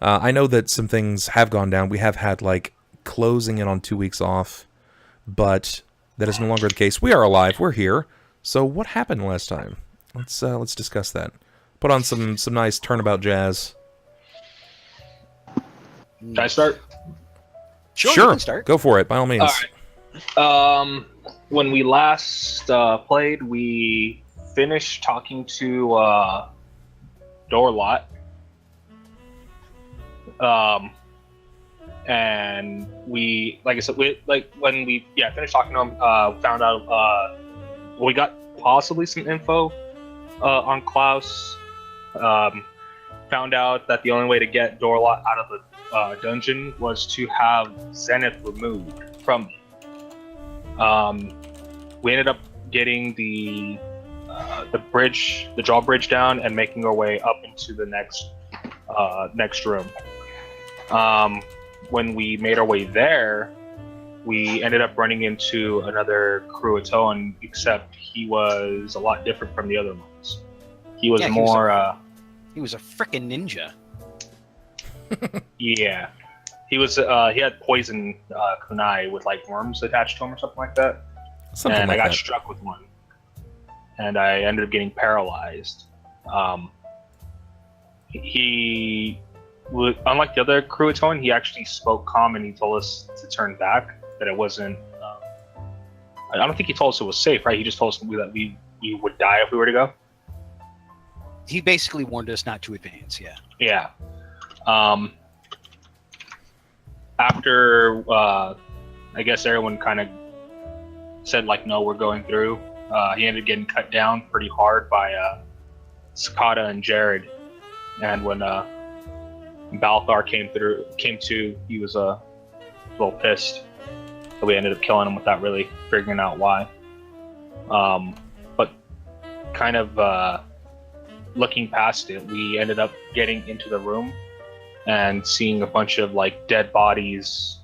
I know that some things have gone down. We have had, like, closing in on 2 weeks off, but that is no longer the case. We are alive. We're here. So what happened last time? Let's discuss that. Put on some nice turnabout jazz. Can I start? Sure. You can start. Go for it, by all means. All right. When we last played, we finished talking to Dorlot. And we, like I said, when we finished talking to him, found out we got possibly some info on Klaus. Found out that the only way to get Dorlot out of the dungeon was to have Zenith removed from him. We ended up getting the drawbridge down and making our way up into the next room. When we made our way there, we ended up running into another Cruaton, except he was a lot different from the other ones. He was he was a frickin' ninja. Yeah. He had poison kunai with like worms attached to him or something like that. I got struck with one. And I ended up getting paralyzed. He unlike the other Cruaton, he actually spoke calm and he told us to turn back, that it wasn't I don't think he told us it was safe, right? He just told us that we would die if we were to go. He basically warned us not to advance, yeah. Yeah. After I guess everyone kind of said like, no, we're going through, he ended up getting cut down pretty hard by Sakata and Jerrod. And when Balthar came to, he was a little pissed. So we ended up killing him without really figuring out why. But kind of looking past it, we ended up getting into the room and seeing a bunch of like dead bodies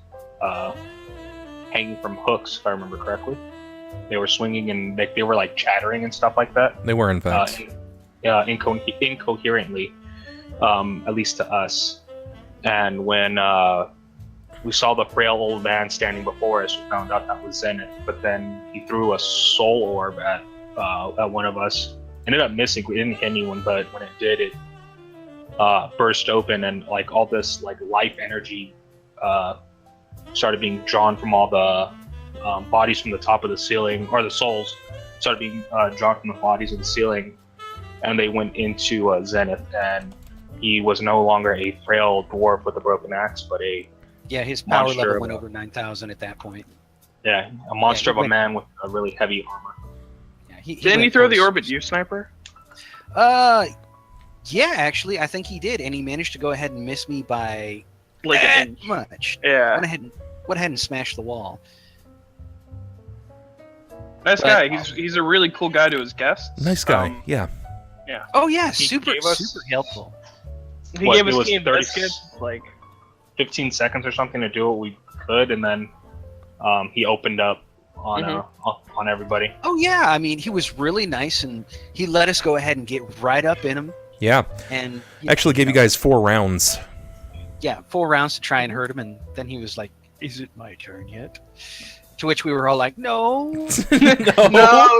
hanging from hooks, if I remember correctly. They were swinging and they were like chattering and stuff like that. They were, in fact. Incoherently, at least to us. And when we saw the frail old man standing before us, we found out that was Zenith. But then he threw a soul orb at one of us. Ended up missing. We didn't hit anyone, but when it did, it burst open, and like all this like life energy started being drawn from all the bodies from the top of the ceiling, or the souls started being drawn from the bodies of the ceiling, and they went into Zenith, and he was no longer a frail dwarf with a broken axe, but his power level went over 9,000 at that point. Yeah, a monster of a man with a really heavy armor. Didn't he throw the orb at you, Sniper? Yeah, actually, I think he did, and he managed to go ahead and miss me by like that much. Yeah. Went ahead and smashed the wall. Nice guy. He's a really cool guy to his guests. Nice guy. Yeah. Yeah. Oh yeah, super helpful. He gave us Team Biscuits like 15 seconds or something to do what we could, and then he opened up on everybody. Oh yeah, I mean, he was really nice, and he let us go ahead and get right up in him. Yeah. And actually gave you guys 4 rounds. Yeah, 4 rounds to try and hurt him, and then he was like, "Is it my turn yet?" To which we were all like, "No, no."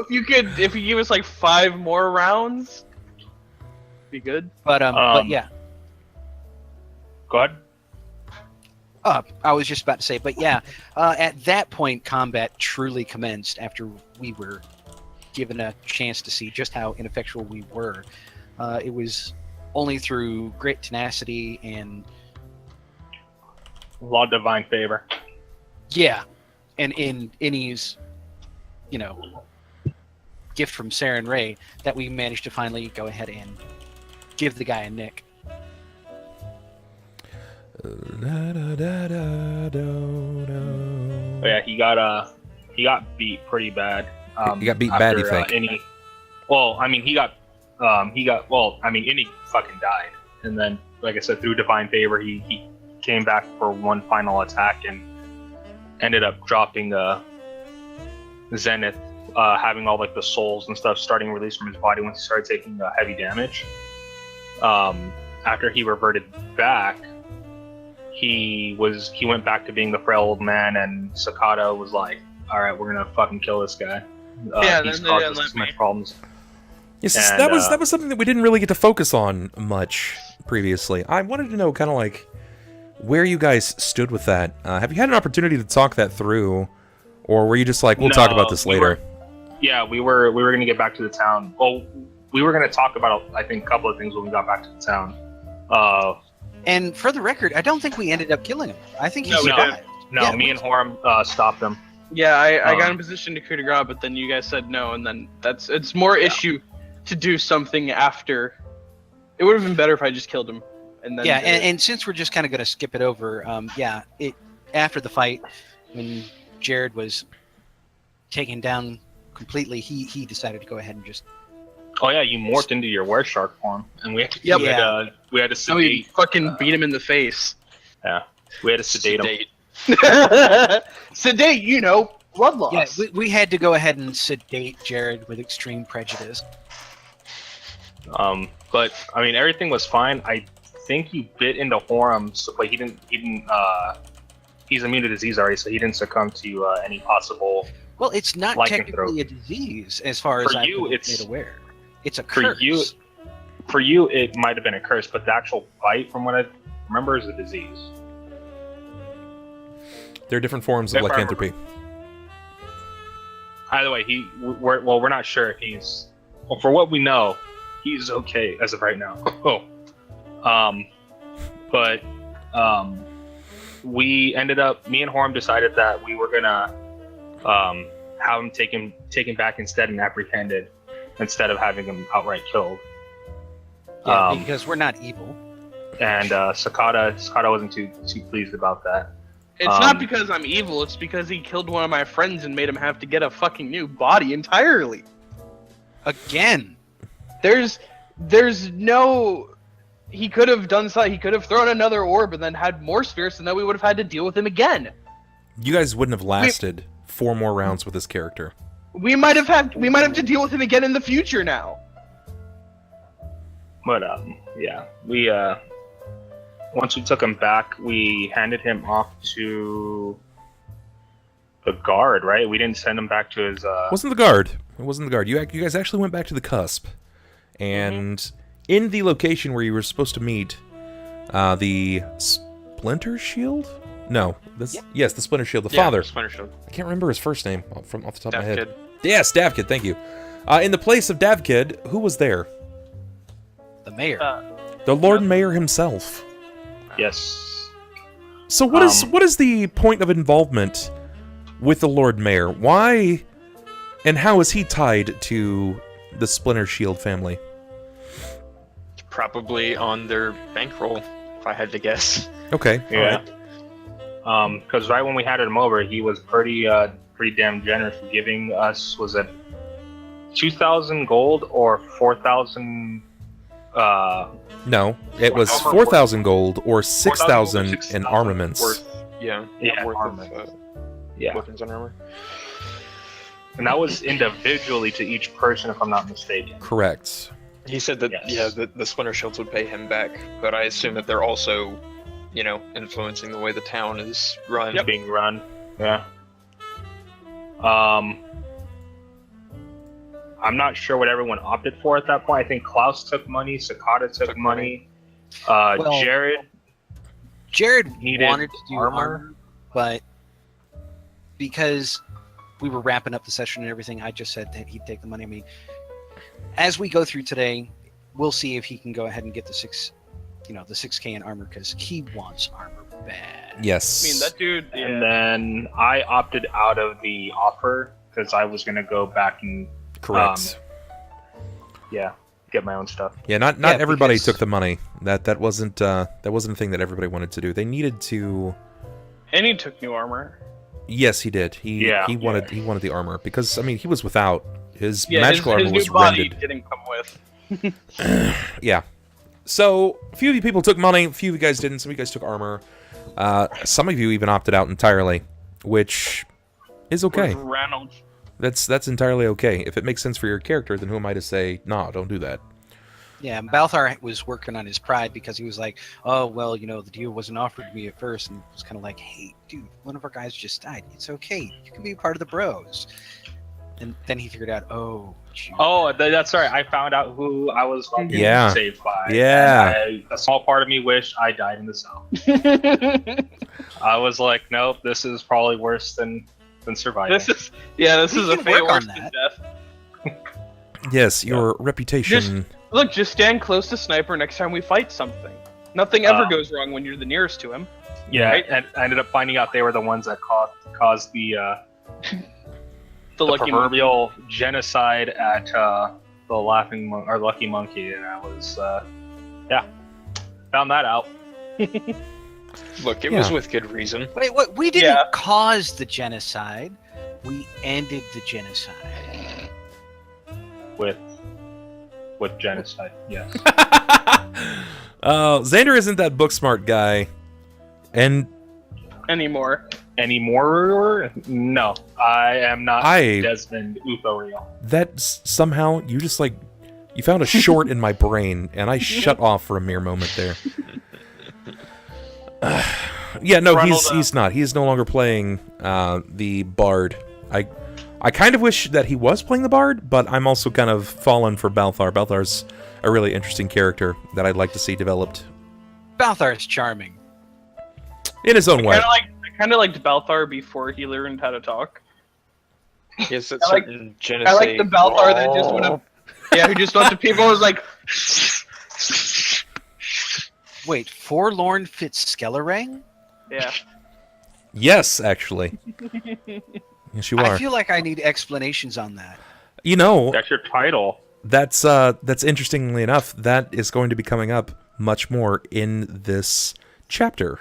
If you give us like 5 more rounds, be good. But yeah. Go ahead. I was just about to say, but yeah, at that point, combat truly commenced after we were given a chance to see just how ineffectual we were. It was only through great tenacity and a lot of divine favor. Yeah, and in Innie's, gift from Sarah and Ray, that we managed to finally go ahead and give the guy a nick. Yeah, he got beat pretty bad. He got beat bad, you think? Innie fucking died, and then, like I said, through divine favor, he came back for one final attack and ended up dropping Zenith, having all like the souls and stuff starting to release from his body once he started taking heavy damage. After he reverted back, he went back to being the frail old man, and Sakata was like, "All right, we're gonna fucking kill this guy. Yeah, He's then they caused didn't us let too much me. problems." Yes, And, that was something that we didn't really get to focus on much previously. I wanted to know kind of like where you guys stood with that. Have you had an opportunity to talk that through, or were you just like, we'll talk about this later? We were gonna get back to the town. Well, we were gonna talk about, I think, a couple of things when we got back to the town. And for the record, I don't think we ended up killing him. I think he No, we survived. No, Yeah, me and Horam stopped him. Yeah, I got in position to coup de grace, but then you guys said no, and then it's more issue to do something after. It would have been better if I just killed him. And then Yeah, and since we're just kind of going to skip it over, after the fight, when Jerrod was taken down completely, he decided to go ahead and just. Oh yeah, you morphed into your wereshark form, and we had to we had to so we sedate. fucking beat him in the face. Yeah, we had to sedate him. Sedate, blood loss. Yeah, we had to go ahead and sedate Jerrod with extreme prejudice. But I mean, everything was fine. I think he bit into Horam, but he didn't. He's immune to disease already, so he didn't succumb to any possible. Well, it's not Lycanthrope. technically a disease, as far as I've been made aware. It's a curse. For you, it might have been a curse, but the actual bite, from what I remember, is a disease. There are different forms of lycanthropy. Either way, we're not sure if he's. Well, for what we know, he's okay as of right now. We ended up. Me and Horam decided that we were gonna have him taken back instead and apprehended, instead of having him outright killed. Yeah, because we're not evil. And Sakata wasn't too pleased about that. It's not because I'm evil, it's because he killed one of my friends and made him have to get a fucking new body entirely. Again. There's no... He could have done something, he could have thrown another orb and then had more spirits, and then we would have had to deal with him again. You guys wouldn't have lasted 4 more rounds with this character. We might have to deal with him again in the future now. But we once we took him back, we handed him off to the guard, right? We didn't send him back to his. It wasn't the guard. It wasn't the guard. You guys actually went back to the cusp, and in the location where you were supposed to meet, the Splinter Shield. No, yes, the Splinter Shield. The father. Splinter Shield. I can't remember his first name off the top of my head. Davkid. Yes, Davkid. Thank you. In the place of Davkid, who was there? The mayor. The Lord Mayor himself. Yes. So what is the point of involvement with the Lord Mayor? Why and how is he tied to the Splinter Shield family? Probably on their bankroll, if I had to guess. Okay. Yeah. Because right when we had him over, he was pretty damn generous, giving us, was it 2,000 gold or 4,000? No, it was 4,000 gold or 6,000 in armaments. Weapons and armor. And that was individually to each person, if I'm not mistaken. Correct. He said that the Splinter Shields would pay him back, but I assume that they're also, influencing the way the town is run. Being run. Yeah. I'm not sure what everyone opted for at that point. I think Klaus took money, Sakata took money. Jerrod needed wanted to do armor, but because we were wrapping up the session and everything, I just said that he'd take the money. I mean, as we go through today, we'll see if he can go ahead and get the 6K in armor, because he wants armor bad. Yes. I mean, that dude. Yeah. And then I opted out of the offer because I was gonna go back and Correct. Get my own stuff. Yeah, not everybody took the money. That wasn't a thing that everybody wanted to do. They needed to. And he took new armor. Yes, he did. He wanted the armor because he was without his Yeah, magical armor his was new body rendered. didn't come with. Yeah. So a few of you people took money. A few of you guys didn't. Some of you guys took armor. Some of you even opted out entirely, which is okay. Reynolds. That's entirely okay. If it makes sense for your character, then who am I to say, nah, don't do that? Yeah, and Balthar was working on his pride because he was like, oh, well, the deal wasn't offered to me at first, and was kind of like, hey, dude, one of our guys just died. It's okay. You can be a part of the bros. And then he figured out, oh, shoot. Oh, that's right. I found out who I was fucking Yeah. saved by. Yeah. And a small part of me wished I died in the cell. I was like, nope, this is probably worse than surviving. This is a can fate work worse on than that. death. Yes, your reputation. Look, just stand close to Sniper next time we fight something. Nothing ever Um, goes wrong when you're the nearest to him. Yeah, Right? and I ended up finding out they were the ones that caused the The lucky monkey. proverbial genocide at the Lucky Monkey, and I was found that out. Look, it Yeah. was with good reason. Wait, what? We didn't Yeah. cause the genocide. We ended the genocide. with genocide. Yes. Xander isn't that book smart guy, and Anymore. Anymore? No, I am not Desmond Uthoriel. that somehow you just like you found a short in my brain, and I shut off for a mere moment there. Yeah, no, Ronald, he's not. He is no longer playing the Bard. I kind of wish that he was playing the Bard, but I'm also kind of fallen for Balthar. Balthar's a really interesting character that I'd like to see developed Balthar is charming. in his own way. I kind of liked Balthar before he learned how to talk. Yes, I it's like- certain I like the Balthar that just went Oh. up. Yeah, who just went to people and was like, Wait, Forlorn Fitzskellerang? yeah. Yes, actually. Yes, you I are. feel like I need explanations on that. You know, That's your title. that's interestingly enough, that is going to be coming up much more in this chapter.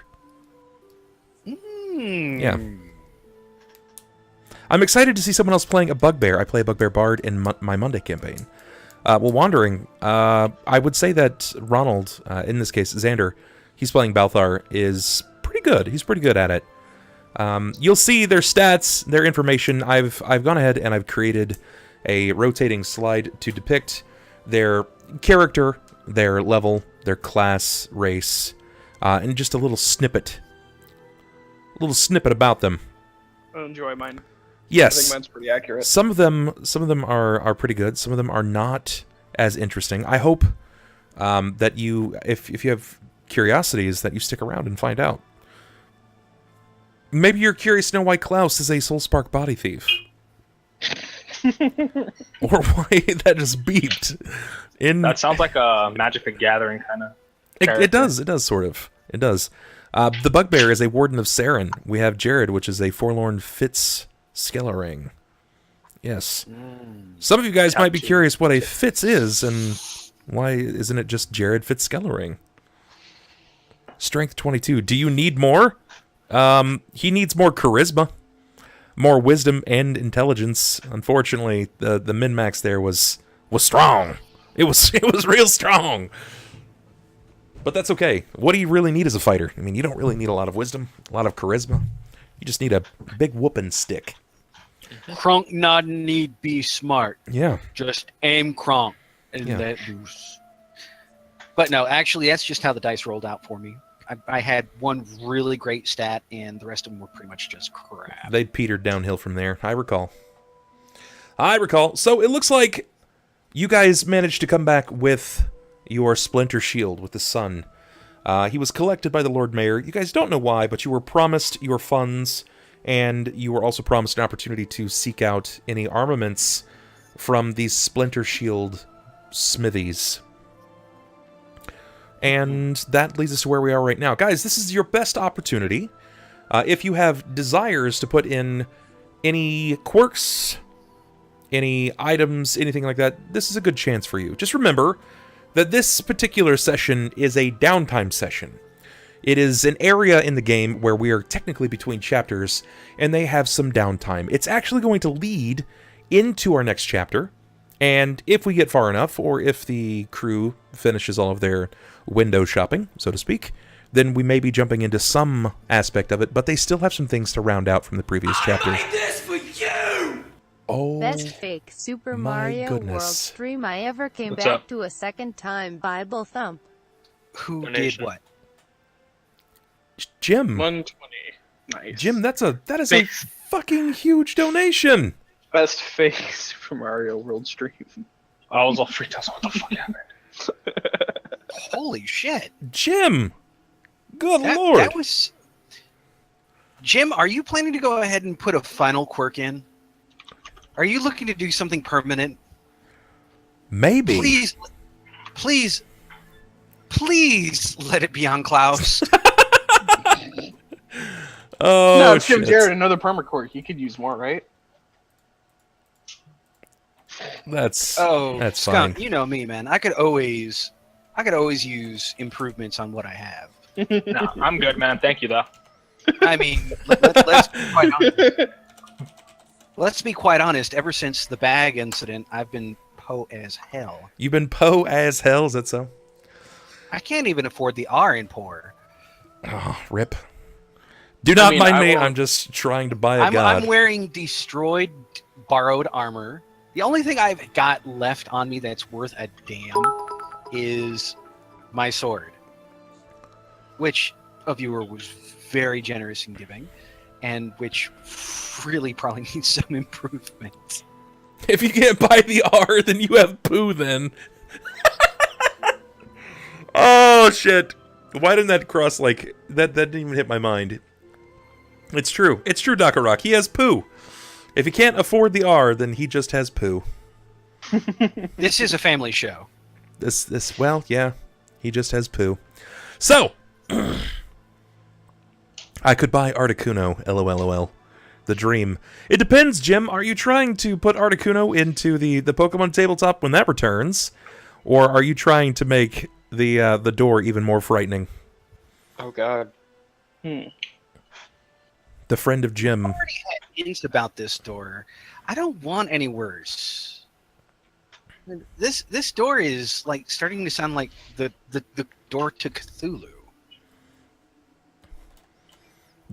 Yeah. I'm excited to see someone else playing a bugbear. I play a bugbear bard in my Monday campaign. Well, wandering, I would say that Ronald, in this case Xander, he's playing Balthar, is pretty good. He's pretty good at it. You'll see their stats, their information. I've gone ahead and I've created a rotating slide to depict their character, their level, their class, race, and just a little snippet about them. I enjoy mine. I Yes. think mine's pretty accurate. Some of them are pretty good. Some of them are not as interesting. I hope that you, if you have curiosities, that you stick around and find out. Maybe you're curious to know why Klaus is a Soulspark body thief, or why that just beeped. That sounds like a Magic the Gathering kind of. It does. It does sort of. It does. The Bugbear is a Warden of Saren. We have Jerrod, which is a Forlorn Fitzskellerang. Yes. Some of you guys might be curious what a Fitz is, and why isn't it just Jerrod Fitzskellerang? Strength 22. Do you need more? He needs more charisma, more wisdom and intelligence. Unfortunately, the min-max there was strong. It was real strong. But that's okay. What do you really need as a fighter? I mean, you don't really need a lot of wisdom, a lot of charisma. You just need a big whooping stick. Kronk not need be smart. Yeah. Just aim Kronk and Yeah. let loose. But no, actually, that's just how the dice rolled out for me. I had one really great stat, and the rest of them were pretty much just crap. They petered downhill from there. I recall. So it looks like you guys managed to come back with your Splinter Shield with the sun. He was collected by the Lord Mayor. You guys don't know why, but you were promised your funds, and you were also promised an opportunity to seek out any armaments from these Splinter Shield smithies. And that leads us to where we are right now. Guys, this is your best opportunity. If you have desires to put in any quirks, any items, anything like that, this is a good chance for you. Just remember that this particular session is a downtime session. It is an area in the game where we are technically between chapters, and they have some downtime. It's actually going to lead into our next chapter, and if we get far enough, or if the crew finishes all of their window shopping, so to speak, then we may be jumping into some aspect of it, but they still have some things to round out from the previous chapters. This for you! Oh, Best fake Super my Mario World goodness. stream I ever came What's back up? to a second time. Bible thump. Who Donation. did what? Jim. 120. Nice. Jim, that is a Fake- fucking huge donation. Best fake Super Mario World stream. I was all freaked out. What the fuck happened? Holy shit! Jim. Good That, lord. that was. Jim, are you planning to go ahead and put a final quirk in? Are you looking to do something permanent? Maybe. Please, please, please let it be on Klaus. Oh, no, it's shit. Jerrod, another permacore. He could use more, right? That's Skunk, fine. you know me, man. I could always use improvements on what I have. No, I'm good, man. Thank you, though. I mean, let's be quite honest. Let's be quite honest. Ever since the bag incident, I've been po as hell. You've been po as hell, is that so? I can't even afford the R in poor. Oh, rip. Do not mean, mind I me. won't- I'm just trying to buy a god. I'm wearing destroyed, borrowed armor. The only thing I've got left on me that's worth a damn is my sword, which a viewer was very generous in giving, and which really probably needs some improvement. If you can't buy the R, then you have poo then. Oh, shit. Why didn't that cross, like... That didn't even hit my mind. It's true. It's true, Dakarok. He has poo. If he can't afford the R, then he just has poo. This is a family show. Well, yeah. He just has poo. So... I could buy Articuno, LOLOL. The dream. It depends, Jim. Are you trying to put Articuno into the Pokemon tabletop when that returns? Or are you trying to make the door even more frightening? Oh god. Hmm. The friend of Jim. I already had hints about this door. I don't want any worse. This door is like starting to sound like the door to Cthulhu.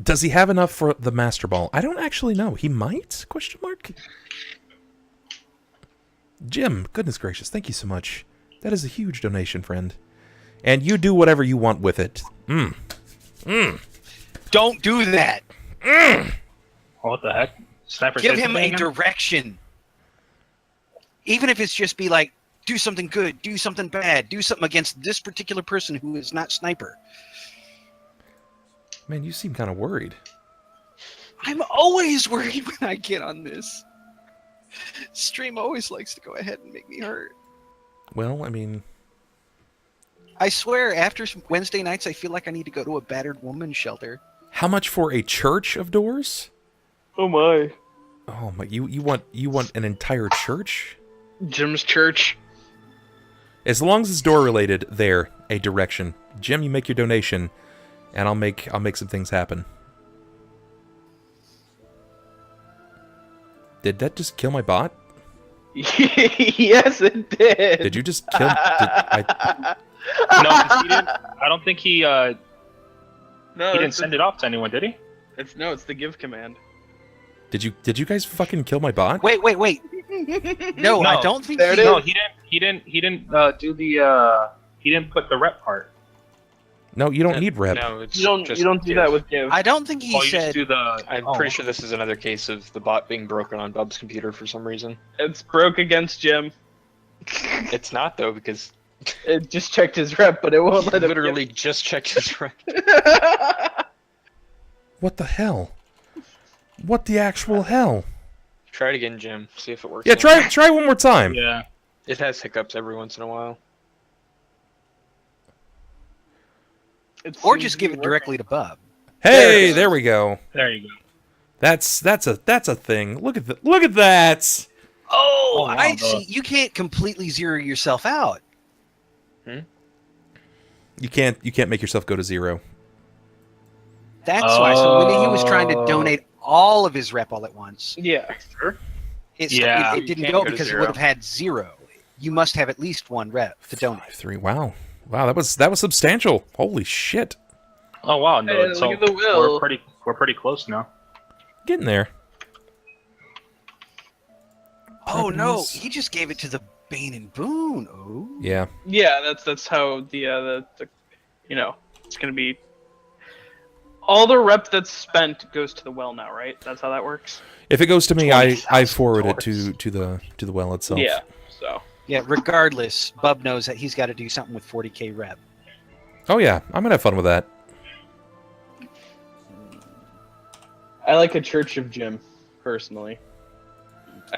Does he have enough for the Master Ball? I don't actually know. He might? Question mark. Jim, goodness gracious, thank you so much. That is a huge donation, friend. And you do whatever you want with it. Don't do that. What the heck? Sniper Give said him something a again? direction. Even if it's just be like, do something good, do something bad, do something against this particular person who is not Sniper. Man, you seem kind of worried. I'm always worried when I get on this. Stream always likes to go ahead and make me hurt. Well, I mean... I swear, after Wednesday nights, I feel like I need to go to a battered woman shelter. How much for a church of doors? Oh my. Oh my, you want an entire church? Jim's church. As long as it's door related, there, a direction. Jim, you make your donation, and I'll make some things happen. Did that just kill my bot? Yes, it did. Did you just kill? No, 'cause he didn't. I don't think he No, didn't send it off to anyone, did he? It's the give command. Did you guys fucking kill my bot? Wait. No, I don't think There it he... is. No, he didn't do the. He didn't put the rep part. No, you don't need rep. No, it's You don't just do give. that with give. I don't think he Oh, you just said... do the. I'm oh. pretty sure this is another case of the bot being broken on Bub's computer for some reason. It's broke against Jim. It's not though, because It just checked his rep, but it won't let him. literally just checked his rank. What the hell? What the actual hell? Try it again, Jim. See if it works. Yeah, now. try one more time. Yeah. It has hiccups every once in a while. Or just give it directly to Bub. Hey, there we go. There you go. That's a thing. Look at that. Oh, Oh, wow, I the- see. You can't completely zero yourself out. You can't make yourself go to zero. That's why. So when he was trying to donate all of his rep all at once, Yeah. Yeah. it didn't can't go go to because he zero. would have had 0. You must have at least 1 rep to donate. 3. Wow, that was substantial. Holy shit. Oh wow, no, Hey, so look at the will. we're pretty close now. Getting there. Oh no, Properties. he just gave it to the Bane and Boone. Oh. Yeah. Yeah, that's how the it's gonna be. All the rep that's spent goes to the well now, right? That's how that works. If it goes to me, I 20,000 forward it doors. to the well itself. Yeah. So Yeah, regardless, Bub knows that he's got to do something with 40k rep. Oh yeah, I'm gonna have fun with that. I like a Church of Jim, personally.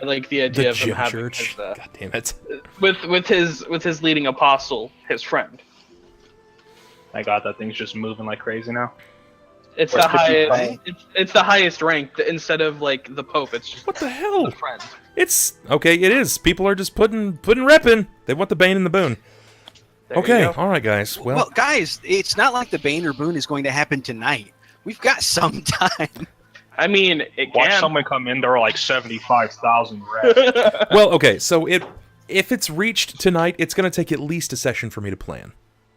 I like the idea The of him Gym having Church. his, God damn it. with his leading apostle, his friend. My God, that thing's just moving like crazy now. It's Or the 55. highest. It's the highest rank instead of like the Pope. It's just What the hell? the friend. It's okay. It is. People are just putting rep in. They want the Bane and the Boon. There you Okay. go. All right, guys. Well, guys, it's not like the Bane or Boone is going to happen tonight. We've got some time. I mean, it Watch can. someone come in, there are like 75,000 reps. well, okay. So if it's reached tonight, it's going to take at least a session for me to plan.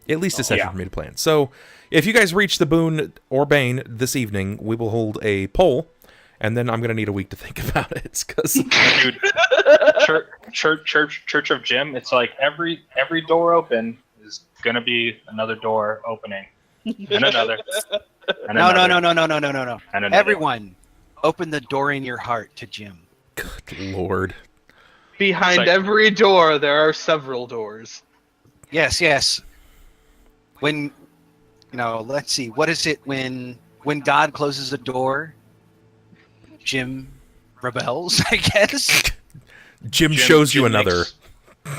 At least a session Yeah. for me to plan. So if you guys reach the Boon or Bane this evening, we will hold a poll, and then I'm going to need a week to think about it. Because Dude, Church of Jim, it's like every door open is gonna be another door opening. And another. And No, another, no. And another. Everyone, open the door in your heart to Jim. good lord. Behind It's like- every door, there are several doors. Yes. When, let's see. What is it when God closes a door? Jim rebels, I guess. Jim shows you another.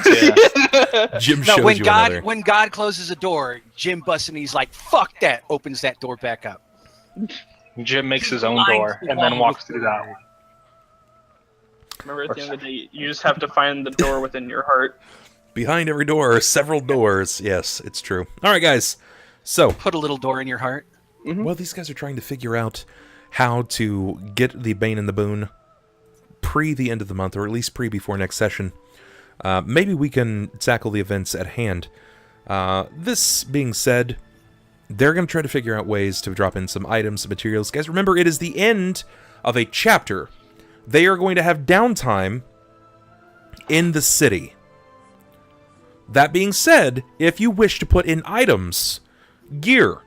Yeah. Jim No, shows when you God another. when God closes a door, Jim busts and he's like, "Fuck that!" Opens that door back up. Jim makes his own door and then walks through that one. Remember, at the end of the day, you just have to find the door within your heart. Behind every door are several doors. Yes, it's true. All right, guys. So, Put a little door in your heart. well, these guys are trying to figure out how to get the Bane and the Boon pre the end of the month, or at least pre before next session. Maybe we can tackle the events at hand. This being said, they're going to try to figure out ways to drop in some items, some materials. Guys, remember, it is the end of a chapter. They are going to have downtime in the city. That being said, if you wish to put in items, gear,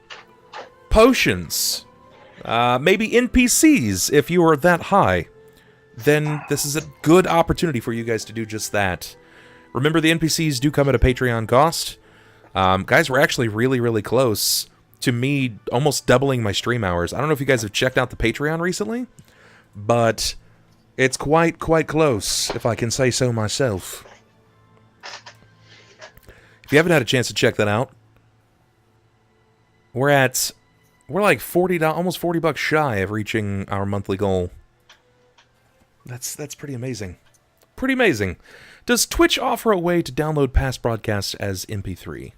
potions, maybe NPCs if you are that high, then this is a good opportunity for you guys to do just that. Remember, the NPCs do come at a Patreon cost. Guys, we're actually really, really close to me almost doubling my stream hours. I don't know if you guys have checked out the Patreon recently, but it's quite close, if I can say so myself. If you haven't had a chance to check that out, we're like almost $40 shy of reaching our monthly goal. That's pretty amazing. Pretty amazing. Does Twitch offer a way to download past broadcasts as MP3?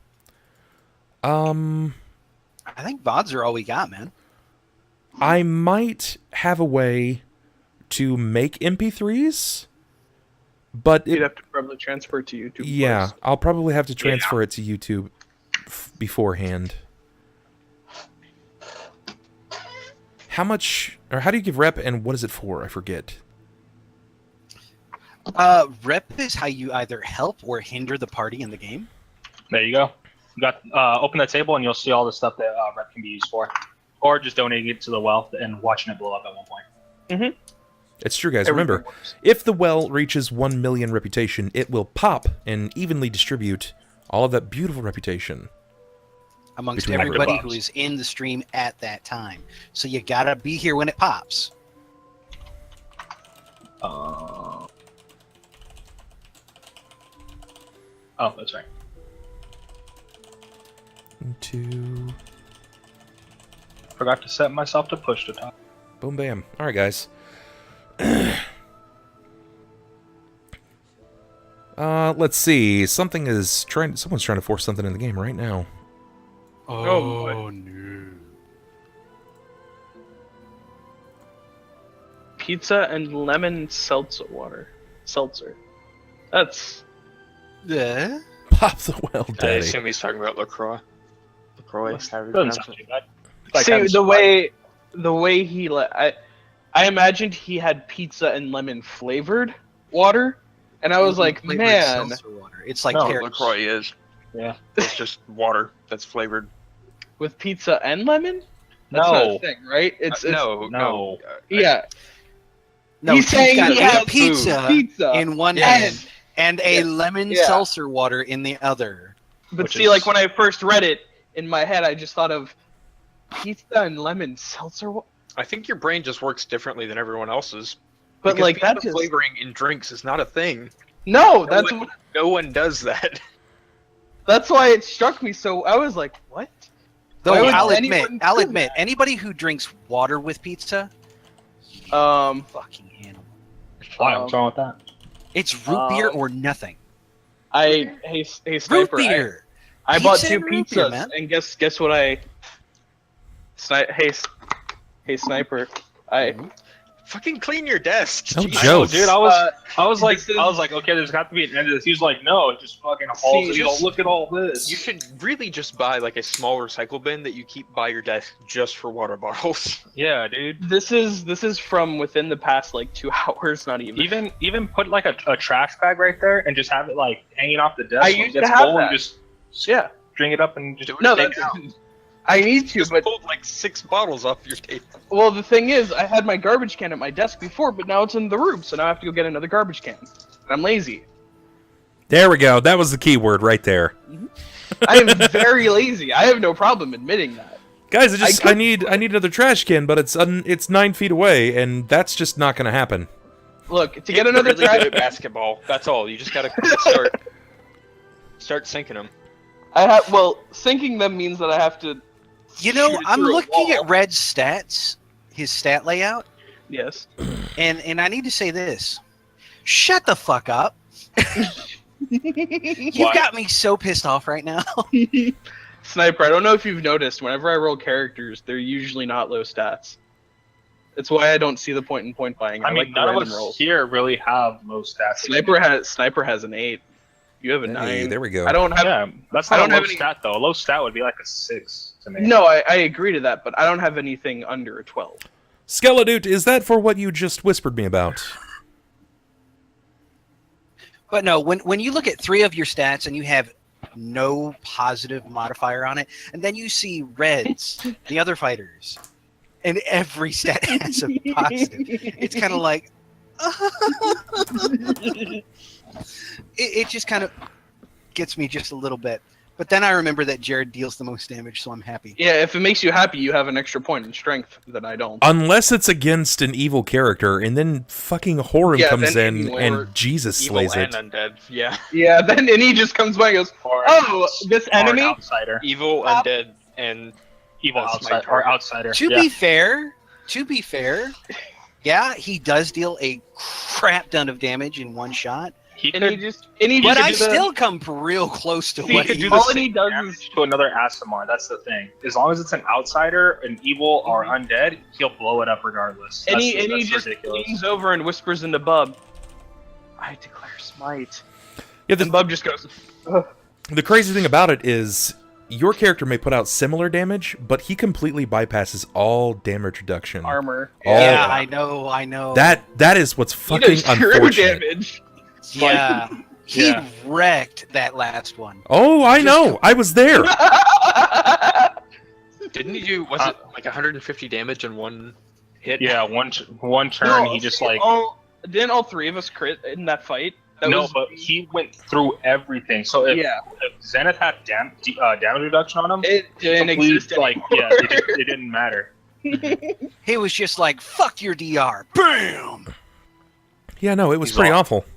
I think VODs are all we got, man. I might have a way to make MP3s, but You'd have to probably transfer it to YouTube. yeah, first. I'll probably have to transfer it to YouTube beforehand. How much, or how do you give rep, and what is it for? I forget. Rep is how you either help or hinder the party in the game. There you go. You got open that table and you'll see all the stuff that rep can be used for, or just donating it to the well and watching it blow up at one point. It's true, guys. Remember, if the well reaches 1 million reputation, it will pop and evenly distribute all of that beautiful reputation. Amongst Between everybody everybody. who is in the stream at that time. So you gotta be here when it pops. Oh, that's right. 2, Forgot to set myself to push to top. boom, bam. All right, guys. Let's see. Someone's trying to force something in the game right now. Oh, no. Pizza and lemon seltzer water. Seltzer. That's Yeah. Pop the well, I daddy. assume he's talking about LaCroix. LaCroix, however you Doesn't pronounce sound it. too bad. Like see having the way he I imagined he had pizza and lemon flavored water, And I was like, Flavored man, seltzer water. It's like No, carrot. LaCroix is. Yeah. It's just water that's flavored. with pizza and lemon? That's not No. a thing, right? It's No. yeah. No, He's saying got he a has pizza pizza in one Yes. hand and a Yes. lemon Yeah. seltzer water in the other. But Which see, is- like when I first read it in my head, I just thought of pizza and lemon seltzer. I think your brain just works differently than everyone else's. But Because like pizza that just flavoring in drinks is not a thing. no. That's No one does that. that's why it struck me. So I was like, what? Though Why would I'll anyone admit, do anybody who drinks water with pizza, fucking animal. Why? What's wrong with that? It's root beer or nothing. Hey Root Sniper. beer. I bought Pizza two and root beer, pizzas, man. and guess what I. Hey Sniper. I Fucking clean your desk. No Jeez. joke. Dude, I was like, this is- okay, there's got to be an end to this. He was like, no, it just fucking hauls it. just- Look at all this. You should really just buy like a small recycle bin that you keep by your desk just for water bottles. Yeah, dude. this is from within the past like 2 hours, not even. Even put like a trash bag right there and just have it like hanging off the desk. I when it used to gets have full and that. just Yeah. string it up and just No, take that's. it out. I need to, Just but pulled like 6 bottles off your table. well, the thing is, I had my garbage can at my desk before, but now it's in the room, so now I have to go get another garbage can. I'm lazy. There we go. That was the key word right there. I am very lazy. I have no problem admitting that. Guys, I I need another trash can, but it's 9 feet away, and that's just not going to happen. Look, to Get get another really trash. good at basketball. That's all. You just gotta start sinking them. Sinking them means that I have to. You know, shoot it I'm through a looking wall. at Red's stats, his stat layout, Yes. and I need to say this. Shut the fuck up. You Why? got me so pissed off right now. Sniper, I don't know if you've noticed, whenever I roll characters, they're usually not low stats. That's why I don't see the point in point buying. I mean, like the none of random us rolls. here really have low stats. Sniper has an 8. You have a Hey, 9. there we go. I don't have. Yeah, that's I not a don't low have any- stat though. A low stat would be like a 6 to me. No, I agree to that, but I don't have anything under a 12. Skeledude, is that for what you just whispered me about? But no, when you look at 3 of your stats and you have no positive modifier on it, and then you see Reds, the other fighters, and every stat has a positive, it's kind of like, it just kind of gets me just a little bit. But then I remember that Jerrod deals the most damage, so I'm happy. Yeah, if it makes you happy, you have an extra point in strength that I don't. Unless it's against an evil character, and then fucking Horam Yeah, comes then in evil and or Jesus Evil slays and it. undead. Yeah. Yeah, then and he just comes by and goes, Or, "Oh, this or an enemy." outsider, Evil, undead, and evil That's my outsider, or target. outsider. To Yeah. be fair, yeah, he does deal a crap ton of damage in one shot. He And he could, just But I do the- still come real close to he what could he do all the he same does damage to another Asimar. That's the thing. As long as it's an outsider, an evil, or undead, he'll blow it up regardless. and That's, he that's just ridiculous. leans over and whispers into Bub, "I declare smite." Yeah, And Bub just goes, the crazy thing about it is your character may put out similar damage, but he completely bypasses all damage reduction. "Armor." Oh. Yeah, I know. That is what's He fucking does zero unfortunate. damage. Yeah. He Yeah. wrecked that last one. Oh, I Just know. I was there. didn't he do? Was it like 150 damage in one hit? Yeah, one turn, he just like didn't all 3 of us crit in that fight? That no, was, but he went through everything. So if yeah, Zenith had damage reduction on him, it didn't complete, exist. like anymore. it didn't matter. He was just like, fuck your DR. Bam! Yeah, no, it was He's pretty awful. awful.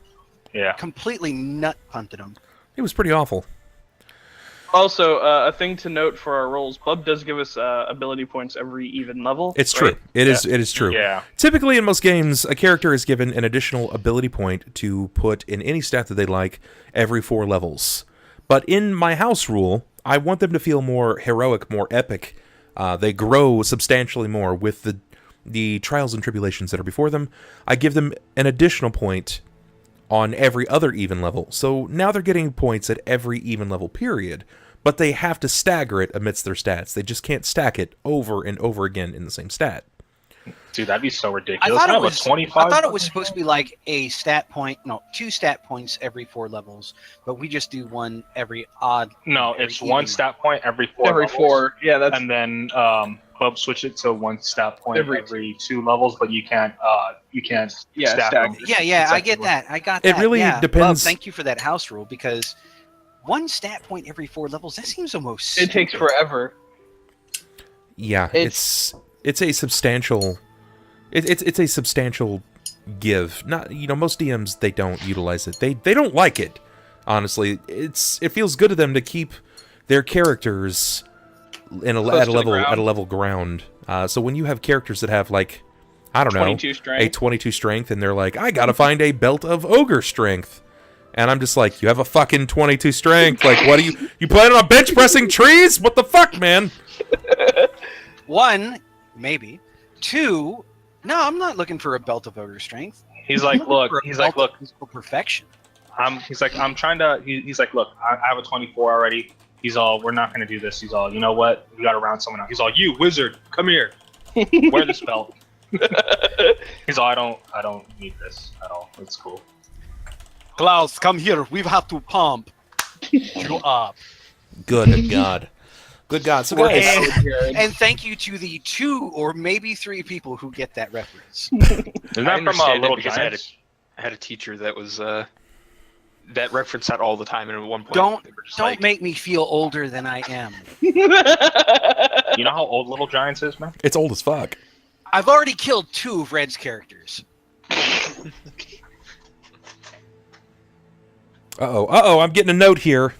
Yeah. Completely nut punted him. It was pretty awful. Also, a thing to note for our rolls: Bub does give us ability points every even level. It's right? true. It is true. Yeah. Typically, in most games, a character is given an additional ability point to put in any stat that they like every 4 levels. But in my house rule, I want them to feel more heroic, more epic. They grow substantially more with the trials and tribulations that are before them. I give them an additional point on every other even level. So now they're getting points at every even level period, but they have to stagger it amidst their stats. They just can't stack it over and over again in the same stat. Dude, that'd be so I ridiculous. thought I it have a was. 25. I thought it was supposed to be like a stat point. No, 2 stat points every 4 levels, but we just do one every odd. No, every it's one even stat point every 4 Every levels. 4. Yeah, that's And then Bub switched it to 1 stat point Every every 2 levels, but you can't stack stack. them. Yeah, I get consecutively. that. I got It that. really yeah. depends- Bub, thank you for that house rule because 1 stat point every 4 levels. That seems almost. it takes forever. Yeah, It's- it's a substantial. It's a substantial give. Not most DMs they don't utilize it. They don't like it. Honestly, it feels good to them to keep their characters at a level ground. So when you have characters that have like, I don't know, 22 strength. a 22 strength, and they're like, I gotta find a belt of ogre strength, and I'm just like, you have a fucking 22 strength. Like, what are you planning on bench pressing trees? What the fuck, man? 1, maybe. 2, no, I'm not looking for a belt of ogre strength. He's like, look. For a He's belt like, look. of physical perfection. He's like, I'm trying to. He's like, look. I have a 24 already. He's all, we're not gonna do this. He's all, you know what? We gotta round someone out. He's all, you wizard, come here. Wear this belt. He's all, I don't need this at all. It's cool. Klaus, come here. We've had to pump you up. Good God. Good God. So guys, And thank you to the 2 or maybe 3 people who get that reference. Isn't I that from understand it Little because Giants? I had a teacher that was that referenced that all the time, and at one point Don't they were just don't like, make me feel older than I am. You know how old Little Giants is, man? it's old as fuck. I've already killed 2 of Red's characters. Uh-oh, I'm getting a note here.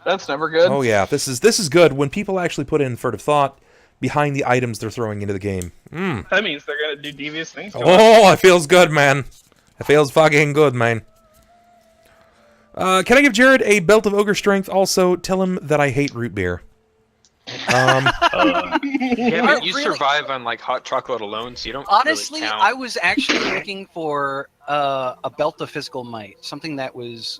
That's never good. Oh yeah, this is good when people actually put in furtive thought behind the items they're throwing into the game. That means they're gonna do devious things. to us. Oh, it feels good, man. It feels fucking good, man. Can I give Jerrod a belt of ogre strength? Also, tell him that I hate root beer. yeah, but you Really? survive on like hot chocolate alone, so you don't Honestly, really count. I was actually looking for a belt of physical might, something that was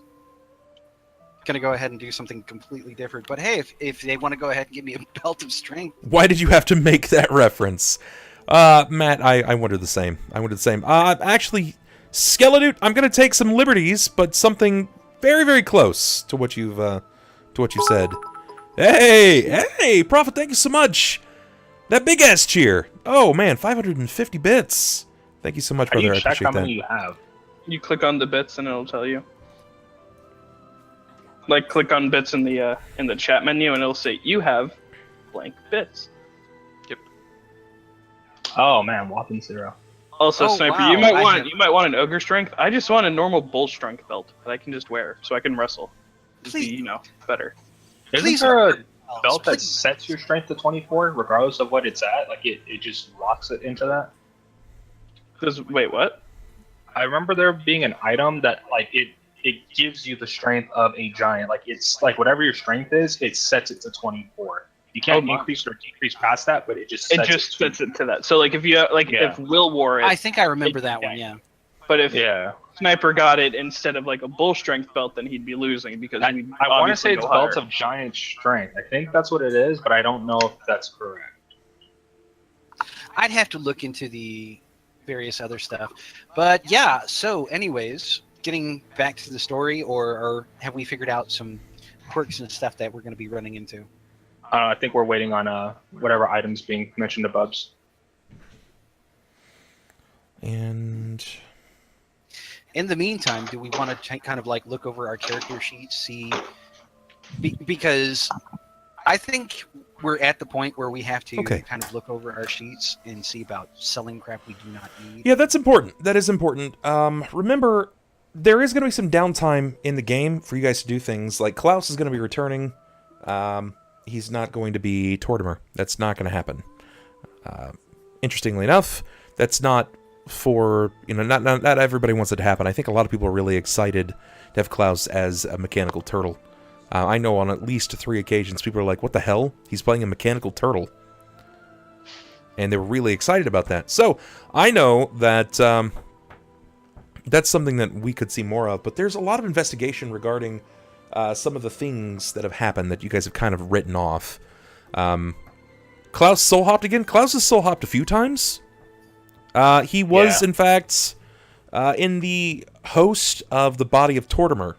gonna go ahead and do something completely different. But hey, if they want to go ahead and give me a belt of strength, Why did you have to make that reference? Matt, I wondered the same. Actually, Skeledude, I'm gonna take some liberties, but something very, very close to what you've said. Hey, Prophet, thank you so much. That big ass cheer. Oh man, 550 bits. Thank you so much, How do brother. you I check how appreciate many that. you have? You click on the bits and it'll tell you. Like click on bits in the chat menu and it'll say you have blank bits. Oh man, whopping 0. Also, Oh, Sniper, wow, you might I want have- you might want an ogre strength. I just want a normal bull strength belt that I can just wear so I can wrestle. It'd be, Please. better. Isn't Please there a don't- belt that please. sets your strength to 24, regardless of what it's at? Like it just locks it into that. Wait, what? I remember there being an item that like it gives you the strength of a giant. Like it's like whatever your strength is, it sets it to 24. You can't Oh my. increase or decrease past that, but it just It sets just to- sets it to that. So like if you Yeah. if Will wore it, I think I remember that one. Yeah. but if Yeah, Sniper got it instead of like a bull strength belt, then he'd be losing because I we'd want to obviously say it's go belts higher. of giant strength. I think that's what it is, but I don't know if that's correct. I'd have to look into the various other stuff. But yeah, so anyways, getting back to the story, or have we figured out some quirks and stuff that we're going to be running into? I think we're waiting on whatever items being mentioned above. And In the meantime, do we want to kind of like look over our character sheets, see? Because I think we're at the point where we have to Okay. kind of look over our sheets and see about selling crap we do not need. yeah, that's important. That is important. Remember, there is going to be some downtime in the game for you guys to do things. Like Klaus is going to be returning. He's not going to be Tortimer. That's not going to happen. Interestingly enough, that's not for, not everybody wants it to happen. I think a lot of people are really excited to have Klaus as a mechanical turtle. I know on at least 3 occasions people are like, what the hell? He's playing a mechanical turtle. And they were really excited about that. So, I know that that's something that we could see more of, but there's a lot of investigation regarding some of the things that have happened that you guys have kind of written off. Klaus soul-hopped again? Klaus has soul-hopped a few times. He was, Yeah. in fact, in the host of the body of Tortimer.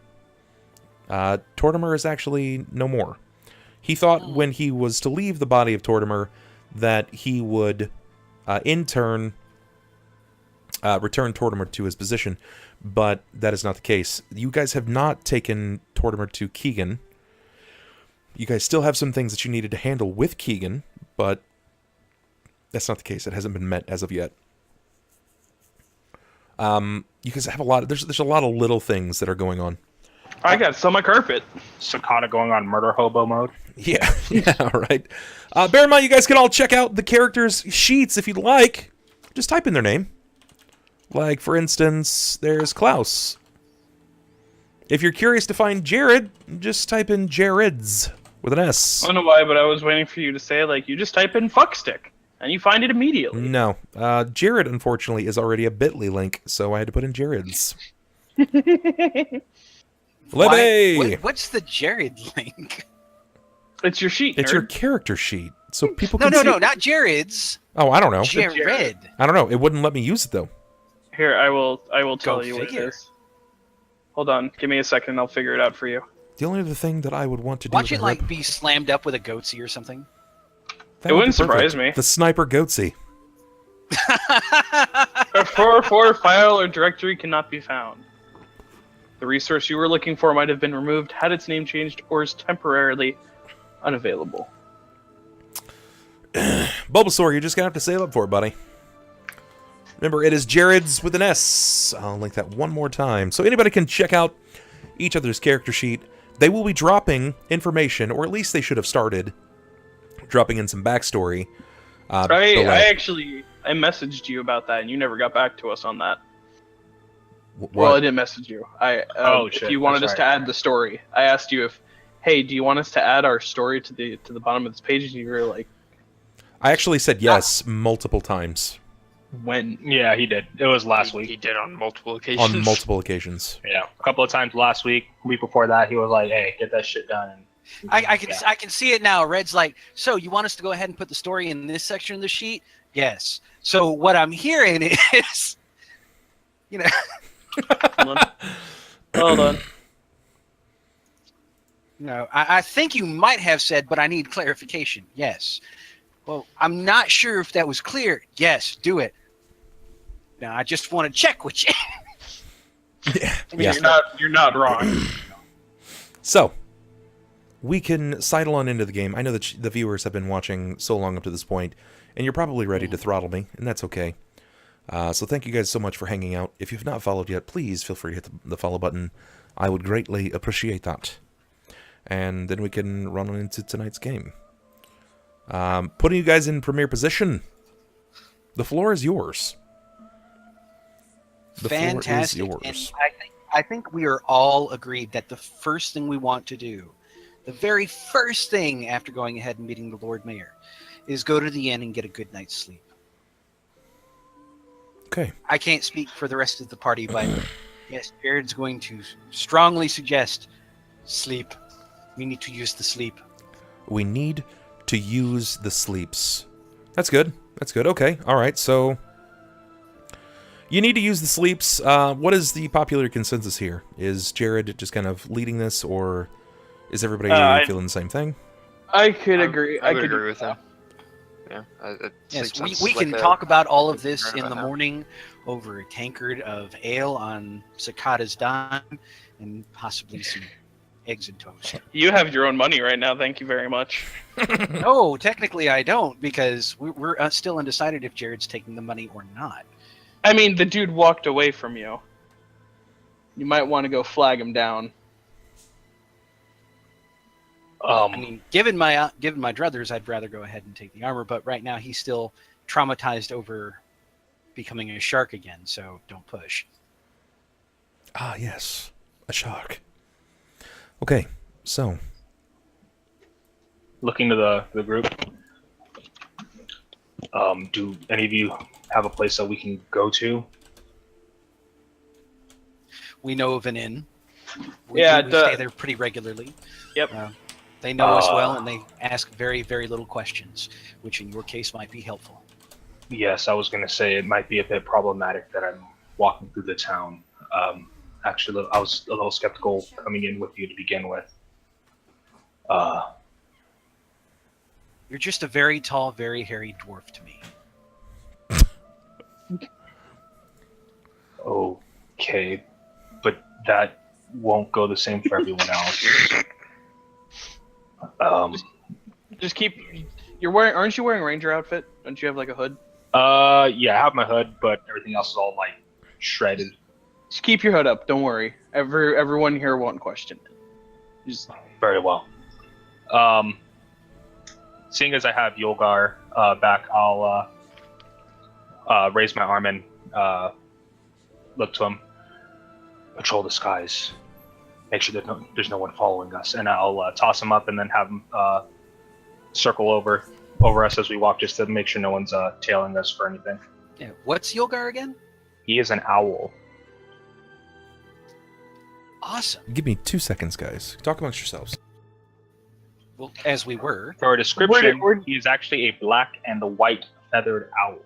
Tortimer is actually no more. He thought when he was to leave the body of Tortimer that he would, in turn, return Tortimer to his position, but that is not the case. You guys have not taken Tortimer to Keegan. You guys still have some things that you needed to handle with Keegan, but that's not the case. It hasn't been met as of yet. You guys have a lot. There's a lot of little things that are going on. I got some on my carpet. Sakata going on murder hobo mode. Yeah, yeah, right. Bear in mind, you guys can all check out the characters' sheets if you'd like. Just type in their name. Like, for instance, there's Klaus. If you're curious to find Jerrod, just type in Jerrod's with an S. I don't know why, but I was waiting for you to say, like, you just type in fuckstick, and you find it immediately. No. Jerrod, unfortunately, is already a bit.ly link, so I had to put in Jerrod's. Libby! What's the Jerrod link? It's your sheet, It's nerd. your character sheet, so people No, can see. no, not Jerrod's. Oh, I don't know. Jerrod. I don't know. It wouldn't let me use it, though. Here, I will tell Go you what it figure. is. Hold on, give me a second, and I'll figure it out for you. The only other thing that I would want to do... Watch with it, my like, rep- be slammed up with a goatsy or something. that It would be wouldn't surprise perfect. me. The Sniper Goatsy. A 404 file or directory cannot be found. The resource you were looking for might have been removed, had its name changed, or is temporarily unavailable. Bulbasaur, you're just going to have to save up for it, buddy. Remember, it is Jerrod's with an S. I'll link that one more time. So anybody can check out each other's character sheet. They will be dropping information, or at least they should have started dropping in some backstory. below. I messaged you about that, and you never got back to us on that. Well, I didn't message you. Oh, if shit, you wanted that's us to add the story, I asked you if, hey, do you want us to add our story to the bottom of this page? And you were like, I actually said yes multiple times. when? Yeah, he did. It was last He week. did on multiple occasions. On multiple occasions. Yeah, a couple of times last week. Week before that, he was like, "Hey, get that shit done." And I can see it now. Red's like, so you want us to go ahead and put the story in this section of the sheet? Yes. So what I'm hearing is, you know, Hold on. no, I think you might have said, but I need clarification. Yes. Well, I'm not sure if that was clear. Yes, do it. Now I just want to check with you. Yeah. I mean, you're not wrong. So, we can sidle on into the game. I know that the viewers have been watching so long up to this point, and you're probably ready to throttle me, and that's okay. So thank you guys so much for hanging out. If you've not followed yet, please feel free to hit the follow button. I would greatly appreciate that. And then we can run on into tonight's game. Putting you guys in premiere position. The floor is yours. The Fantastic. floor is yours. And I think we are all agreed that the first thing we want to do, the very first thing after going ahead and meeting the Lord Mayor, is go to the inn and get a good night's sleep. Okay. I can't speak for the rest of the party, but yes, Jared's going to strongly suggest sleep. We need to use the sleep. We need to use the sleeps. That's good. That's good. Okay. All right. So you need to use the sleeps. What is the popular consensus here? Is Jerrod just kind of leading this, or is everybody feeling the same thing? I could agree. I would agree with him. Yeah. Yes, we can talk about all of this in the morning over a tankard of ale on Sakata's dime and possibly some eggs and toast. You have your own money right now. Thank you very much. No, technically I don't, because we're still undecided if Jared's taking the money or not. I mean, the dude walked away from you. You might want to go flag him down. I mean, given my druthers, I'd rather go ahead and take the armor, but right now he's still traumatized over becoming a shark again, so don't push. Ah, yes. A shark. Okay, so. looking to the group. Do any of you have a place that we can go to? We know of an inn. We Yeah, stay there pretty regularly. Yep. They know us well, and they ask very, very little questions, which in your case might be helpful. Yes, I was going to say it might be a bit problematic that I'm walking through the town. Actually, I was a little skeptical coming in with you to begin with. You're just a very tall, very hairy dwarf to me. Okay, but that won't go the same for everyone else. Just keep. Aren't you wearing ranger outfit? Don't you have like a hood? Yeah, I have my hood, but everything else is all like shredded. Just keep your hood up. Don't worry. Everyone here won't question it. Just Very well. Seeing as I have Yolgar back, I'll raise my arm and look to him. Patrol the skies. Make sure there's no one following us, and I'll toss him up and then have him circle over us as we walk, just to make sure no one's tailing us for anything. Yeah. What's Yolgar again? He is an owl. Awesome. Give me 2 seconds, guys. Talk amongst yourselves. Well, as we were. For a description, Where- he is actually a black and white feathered owl.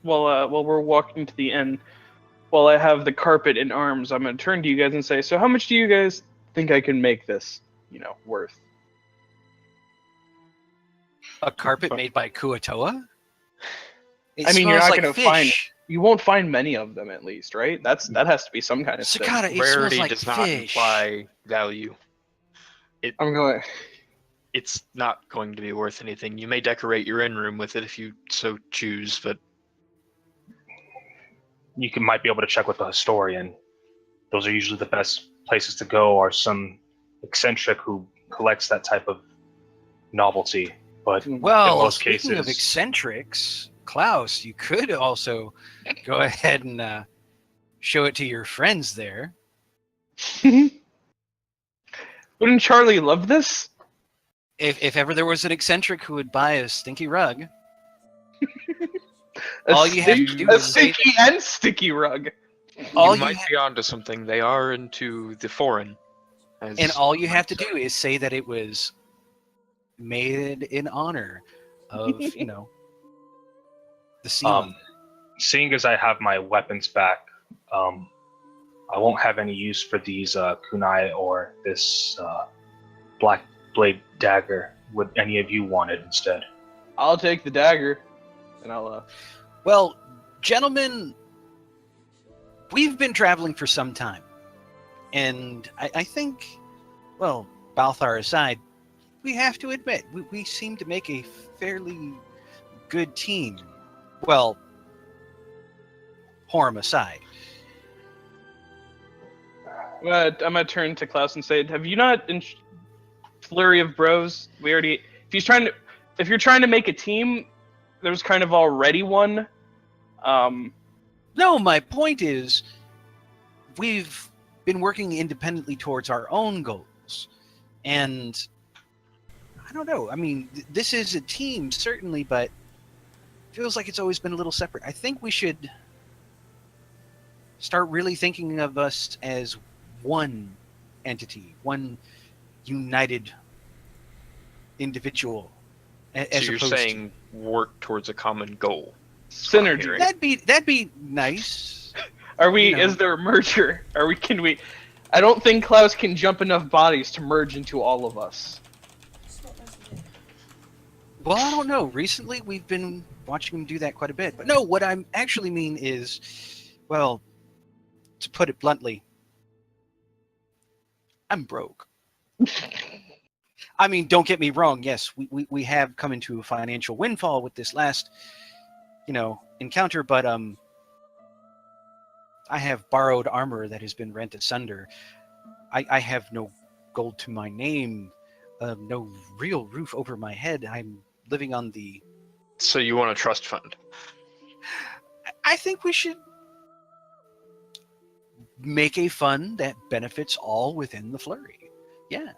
while we're walking to the end, while I have the carpet in arms, I'm gonna turn to you guys and say, so how much do you guys think I can make this, worth? A carpet made by Kuatoa? It I mean, you're smells not like gonna fish. You won't find many of them, at least, right? That has to be some kind of thing. Sakata, it Rarity smells like does not fish. imply value. I'm going. It's not going to be worth anything. You may decorate your in-room with it if you so choose, but You might be able to check with the historian. Those are usually the best places to go, are some eccentric who collects that type of novelty. But Well, in most speaking of cases, eccentrics, Klaus, you could also go ahead and show it to your friends there. Wouldn't Charlie love this? If ever there was an eccentric who would buy a stinky rug, A All you have to do a is say sticky and sticky rug. all you you might be onto something. They are into the foreign. and all you have to do is say that it was made in honor of, the sea. seeing as I have my weapons back, I won't have any use for these kunai or this black blade dagger. Would any of you want it instead? I'll take the dagger, and I'll. Well, gentlemen, we've been traveling for some time, and I think, well, Balthar aside, we have to admit we seem to make a fairly good team. Well, Horam aside. I'm gonna turn to Klaus and say, "Have you not in Flurry of Bros? We already. If you're trying to make a team, there's kind of already one. No, my point is, we've been working independently towards our own goals, and I don't know. I mean, this is a team certainly, but it feels like it's always been a little separate. I think we should start really thinking of us as one entity, one united individual. So As you're opposed saying work towards a common goal. Synergy. Hearing. that'd be nice. Are we? You know. Is there a merger? Are we? Can we? I don't think Klaus can jump enough bodies to merge into all of us. Well, I don't know. Recently, we've been watching him do that quite a bit. But no, what I actually mean is, well, to put it bluntly, I'm broke. I mean, don't get me wrong. Yes, we have come into a financial windfall with this last, encounter. But I have borrowed armor that has been rent asunder. I have no gold to my name, no real roof over my head. I'm living on the. So you want a trust fund? I think we should make a fund that benefits all within the flurry. Yeah.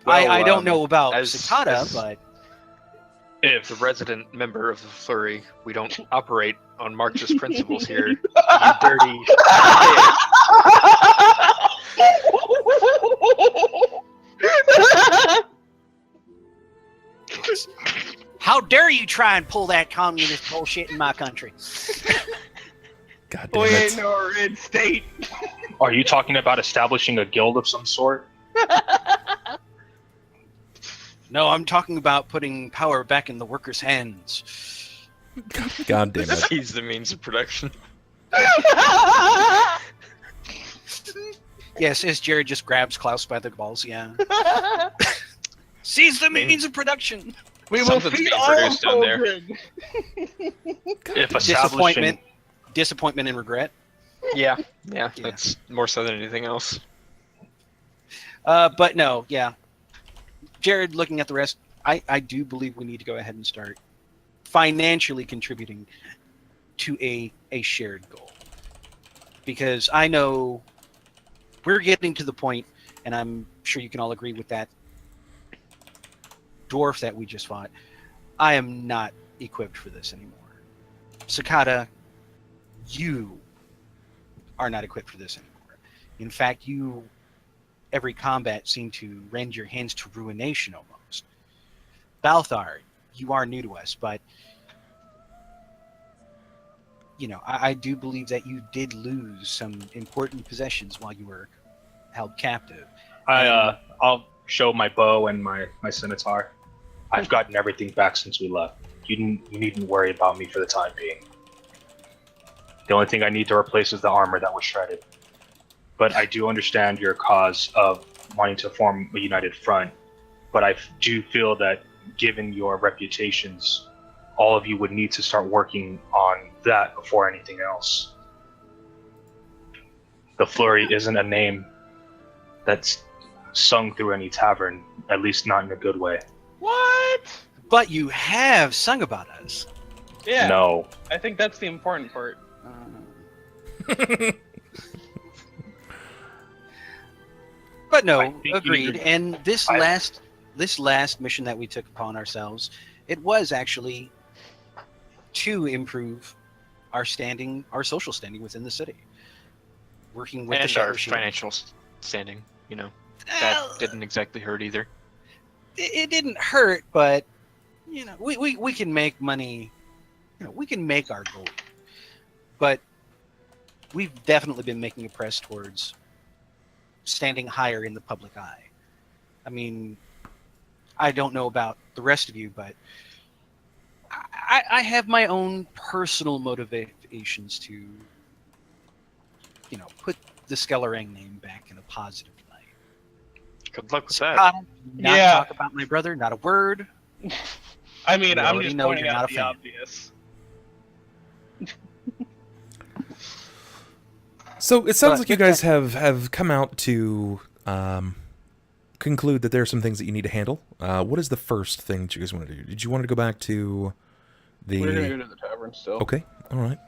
Well, I don't know about as- Sakata, as- but If the resident member of the Flurry, we don't operate on Marxist principles here. You dirty. Yes. How dare you try and pull that communist bullshit in my country? God damn We it. ain't no red state. Are you talking about establishing a guild of some sort? No, I'm talking about putting power back in the workers' hands. God damn it. Seize the means of production. Yes, as Jerrod just grabs Klaus by the balls, yeah. Seize the means of production. We will Something's feed being all produced down there. children. If establishing Disappointment and regret. Yeah, Yeah. that's more so than anything else. But no, yeah. Jerrod, looking at the rest, I do believe we need to go ahead and start financially contributing to a shared goal. Because I know we're getting to the point, and I'm sure you can all agree with that dwarf that we just fought. I am not equipped for this anymore. Sakata, you are not equipped for this anymore. In fact, every combat seemed to rend your hands to ruination almost. Balthar, you are new to us, but I do believe that you did lose some important possessions while you were held captive. I'll show my bow and my scimitar. I've gotten everything back since we left. You needn't worry about me for the time being. The only thing I need to replace is the armor that was shredded. But I do understand your cause of wanting to form a united front. But I do feel that given your reputations, all of you would need to start working on that before anything else. The Flurry isn't a name that's sung through any tavern, at least not in a good way. What? But you have sung about us. Yeah. No. I think that's the important part. But no, I think agreed. you- And this last mission that we took upon ourselves, it was actually to improve our social standing within the city. Working with the And our Shadow Shield. financial standing, that Well, didn't exactly hurt either. it didn't hurt, but we can make money. We can make our gold. But we've definitely been making a press towards standing higher in the public eye. I mean, I don't know about the rest of you, but I have my own personal motivations to, put the Skellerang name back in a positive light. Good luck with that. Sakata, not Yeah. talk about my brother, not a word. I mean, You I'm already just know pointing you're not out a the fan. obvious. So it sounds But like you get guys have come out to conclude that there are some things that you need to handle. What is the first thing that you guys want to do? Did you want to go back to the... We're gonna go to the tavern still. Okay, all right.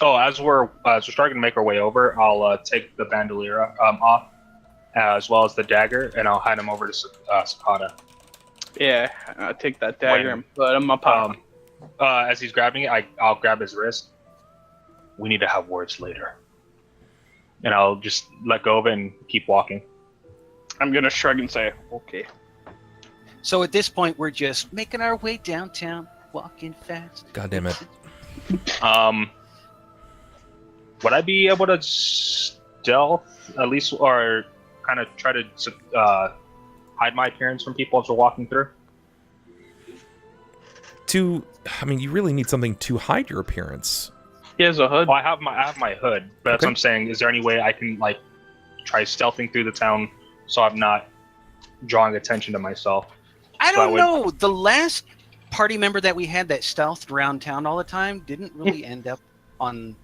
As we're starting to make our way over, I'll take the bandolier off, as well as the dagger, and I'll hand him over to Sakata. Yeah, I'll take that dagger and put it in my pocket. As he's grabbing it, I'll grab his wrist. We need to have words later. And I'll just let go of it and keep walking. I'm gonna shrug and say, okay. So at this point, we're just making our way downtown, walking fast. God damn it. Would I be able to stealth at least, or kind of try to hide my appearance from people as we're walking through? You really need something to hide your appearance. He has a hood. Well, I have my hood, but that's Okay. what I'm saying. Is there any way I can try stealthing through the town so I'm not drawing attention to myself? I So I don't would- know. The last party member that we had that stealthed around town all the time didn't really end up on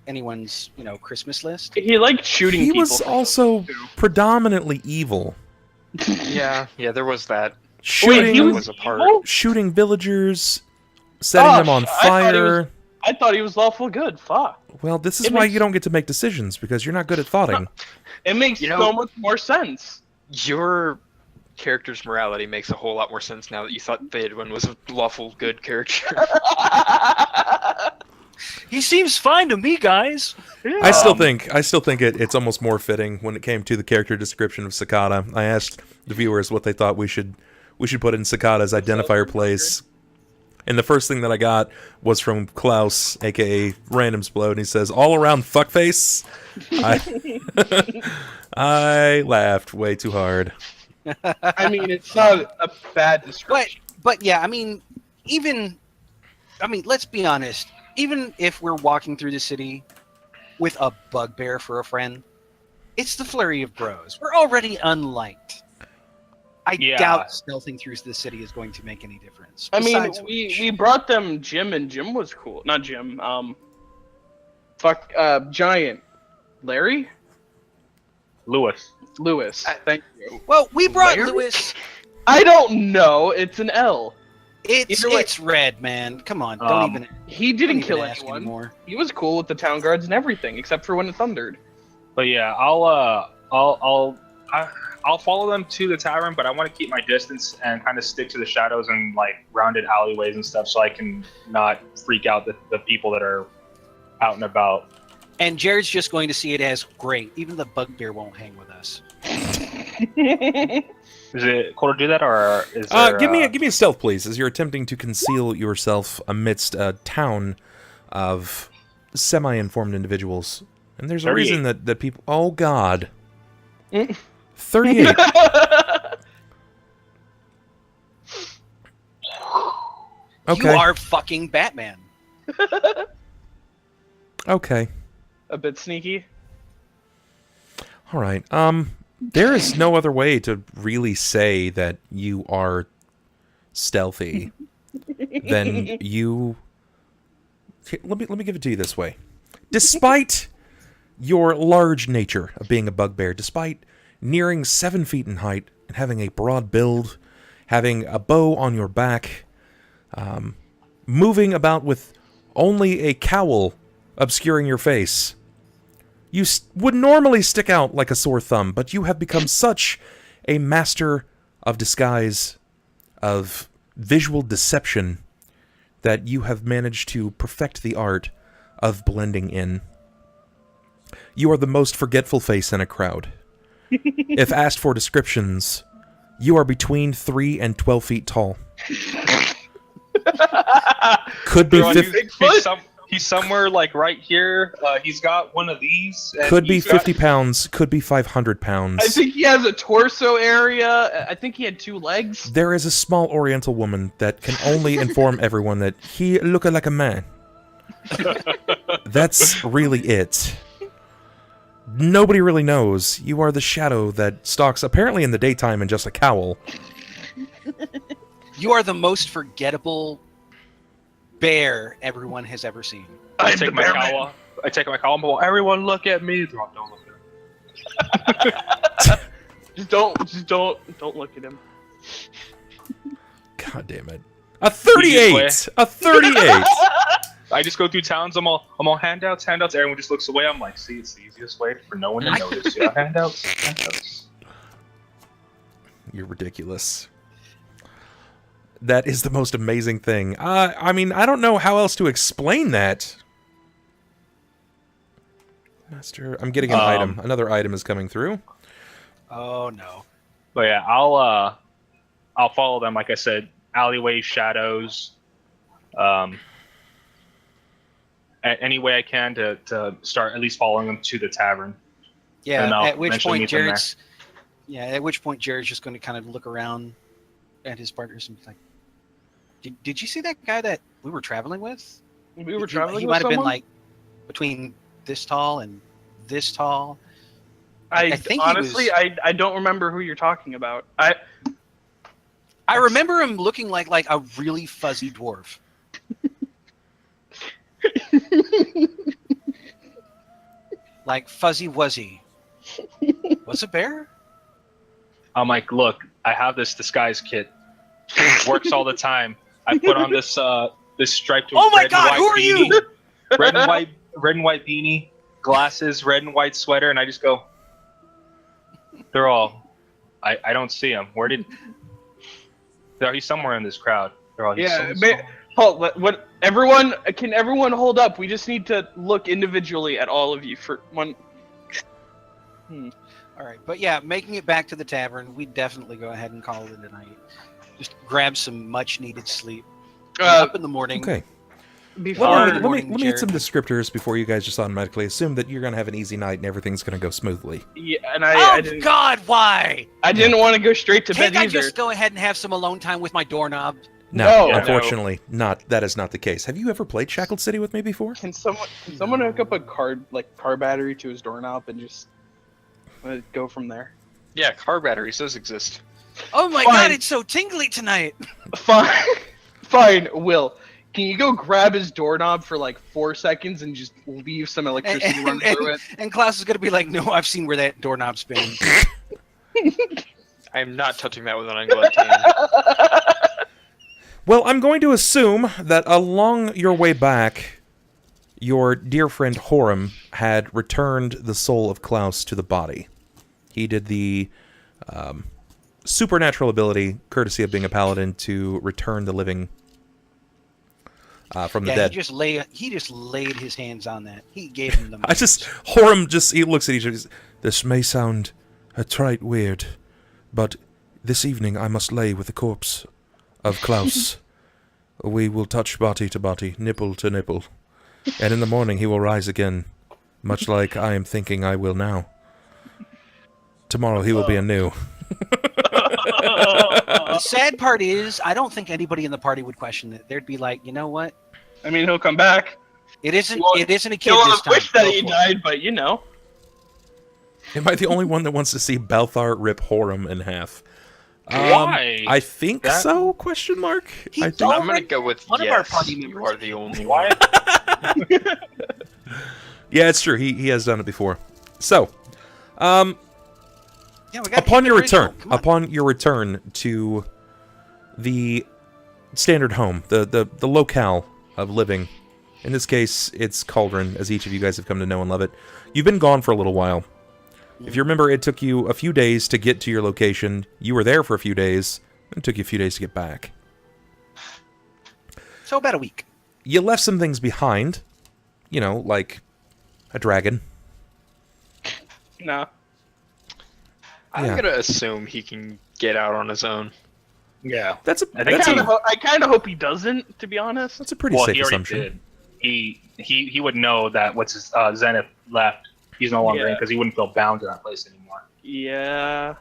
anyone's, Christmas list. He liked shooting He people. was also predominantly evil. Yeah, there was that. Shooting, he was a part. evil? shooting villagers, setting them on Gosh, I thought he fire. I thought he was lawful good. Fuck. Well, this is It why makes- you don't get to make decisions, because you're not good at thoughting. It makes so much more sense. Your character's morality makes a whole lot more sense now that you thought Theodwin was a lawful good character. He seems fine to me, guys. I still think it's almost more fitting when it came to the character description of Sakata. I asked the viewers what they thought we should put in Sakata's identifier place. And the first thing that I got was from Klaus, aka Random Splode, and he says, "All around fuckface." I laughed way too hard. I mean, it's not a bad description. But yeah, let's be honest. Even if we're walking through the city with a bugbear for a friend, it's the flurry of bros. We're already unliked. I doubt stealthing through the city is going to make any difference. I mean, Besides we brought them Jim, and Jim was cool. Not Jim. Giant. Larry? Lewis. Thank you. Well, we brought Larry? Lewis. I don't know. It's an L. It's red, man. Come on, don't even. He didn't don't kill even ask anyone. anymore. He was cool with the town guards and everything, except for when it thundered. But yeah, I'll follow them to the tavern, but I want to keep my distance and kind of stick to the shadows and like rounded alleyways and stuff, so I can not freak out the people that are out and about. And Jerrod's just going to see it as great. Even the bugbear won't hang with us. Is it cool to do that, or is there, give me a stealth, please, as you're attempting to conceal yourself amidst a town of semi-informed individuals. And there's a 38. reason that people... Oh, God. 38. Okay. You are fucking Batman. Okay. A bit sneaky. All right. There is no other way to really say that you are stealthy than you... Okay, let me give it to you this way. Despite your large nature of being a bugbear, despite nearing 7 feet in height and having a broad build, having a bow on your back, moving about with only a cowl obscuring your face, you would normally stick out like a sore thumb, but you have become such a master of disguise, of visual deception, that you have managed to perfect the art of blending in. You are the most forgetful face in a crowd. If asked for descriptions, you are between 3 and 12 feet tall. Could be 50... He's somewhere like right here. He's got one of these. And could be 50 pounds. Could be 500 pounds. I think he has a torso area. I think he had 2 legs. There is a small Oriental woman that can only inform everyone that he look like a man. That's really it. Nobody really knows. You are the shadow that stalks apparently in the daytime in just a cowl. You are the most forgettable bear everyone has ever seen. I take my cowl off. I take my cowl off. Everyone look at me. Don't look at him. Just don't look at him. God damn it. A 38! A 38! I just go through towns. I'm all handouts. Everyone just looks away. I'm like, see, it's the easiest way for no one to notice. Yeah, handouts. You're ridiculous. That is the most amazing thing. I mean, I don't know how else to explain that. Master, I'm getting an item. Another item is coming through. Oh no. But yeah, I'll follow them. Like I said, alleyway shadows. Any way I can to start at least following them to the tavern. Yeah. At which point Jerrod's just going to kind of look around at his partners and be like, Did you see that guy that we were traveling with? We were traveling He with might have been someone? like between this tall and this tall. I think honestly, I don't remember who you're talking about. I remember him looking like a really fuzzy dwarf. Like Fuzzy Wuzzy. Was it bear? I'm like, look, I have this disguise kit. It works all the time. I put on this striped Oh my red God, and who white are beanie, you? red and white beanie, glasses, red and white sweater, and I just go. They're all. I don't see him. Where did? He's somewhere in this crowd. They're all. Yeah, What everyone can everyone hold up? We just need to look individually at all of you for one. All right, but yeah, making it back to the tavern, we definitely go ahead and call it a night. Just grab some much-needed sleep. Up in the morning. Okay. Before Let me morning, get some Jerrod. descriptors before you guys just automatically assume that you're going to have an easy night and everything's going to go smoothly. yeah, and I Oh didn't. God, why? I didn't want to go straight to Can't bed I either. just go ahead and have some alone time with my doorknob? No, No. unfortunately, not. That is not the case. Have you ever played Shackled City with me before? Can someone hook up a car battery to his doorknob and just go from there? Yeah, car batteries does exist. Oh my Fine. God, it's so tingly tonight. Fine, Will. Can you go grab his doorknob for like 4 seconds and just leave some electricity run through it? And Klaus is gonna be like, "No, I've seen where that doorknob's been." I am not touching that with an ungloved hand. Well, I'm going to assume that along your way back, your dear friend Horam had returned the soul of Klaus to the body. He did the supernatural ability, courtesy of being a paladin, to return the living from the Yeah, dead. he just laid his hands on that. He gave him the. Horam he looks at each other. This may sound a trite weird, but this evening I must lay with the corpse of Klaus. We will touch body to body, nipple to nipple, and in the morning he will rise again, much like I am thinking I will now. Tomorrow he will be anew. The sad part is, I don't think anybody in the party would question it. They'd be like, you know what? I mean, he'll come back. It isn't. Well, It isn't a kid He'll this have time. wished that Go he for it. died, but you know. Am I the only one that wants to see Balthar rip Horam in half? Why? I think That- so? Question mark. He I think. don't- I'm gonna go with One of yes. our party You members- are the only Why? one. Yeah, it's true. He has done it before. So, Yeah, we gotta upon keep your it original. return, Come on. upon your return to the standard home, the locale of living. In this case, it's Cauldron, as each of you guys have come to know and love it. You've been gone for a little while. If you remember, it took you a few days to get to your location. You were there for a few days. It took you a few days to get back. So about a week. You left some things behind. You know, like a dragon. No. I'm Yeah. gonna assume he can get out on his own. Yeah. That's a I think that's I kind of hope he doesn't, to be honest. a pretty Well, safe he already assumption. did. He would know that Zenith left. He's no longer in Yeah. because he wouldn't feel bound to that place anymore. Yeah,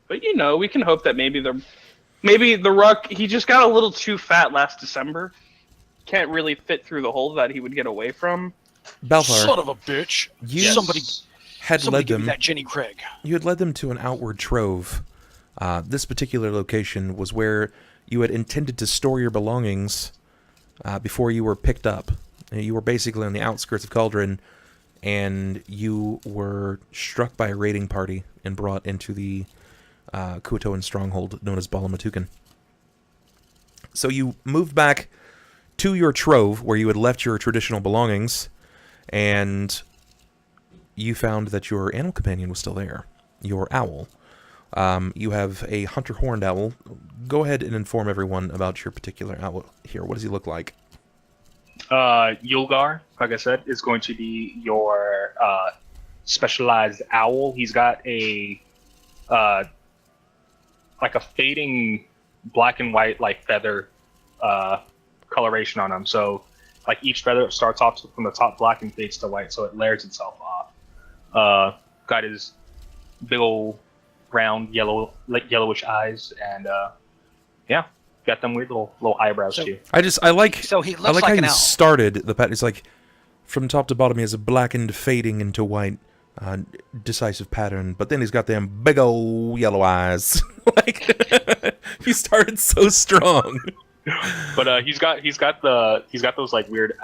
but you know, we can hope that maybe the Ruck, he just got a little too fat last December. Can't really fit through the hole that he would get away from. Balthar, Son of a bitch! you Yes. had Somebody led give me them. that Jenny Craig. You had led them to an outward trove. This particular location was where you had intended to store your belongings before you were picked up. You were basically on the outskirts of Cauldron, and you were struck by a raiding party and brought into the Kuotoan stronghold known as Balamatukan. So you moved back to your trove where you had left your traditional belongings, and you found that your animal companion was still there, your owl. You have a hunter horned owl. Go ahead and inform everyone about your particular owl here. What does he look like? Yulgar, like I said, is going to be your specialized owl. He's got a like a fading black and white like feather coloration on him. So like each feather starts off from the top black and fades to white, so it layers itself off. Got his big old round yellowish eyes, and yeah, got them weird little eyebrows too. I like So he I looks like like how an you owl. started the pattern. It's like from top to bottom he has a blackened fading into white decisive pattern, but then he's got them big old yellow eyes. Like he started so strong. But he's got those like weird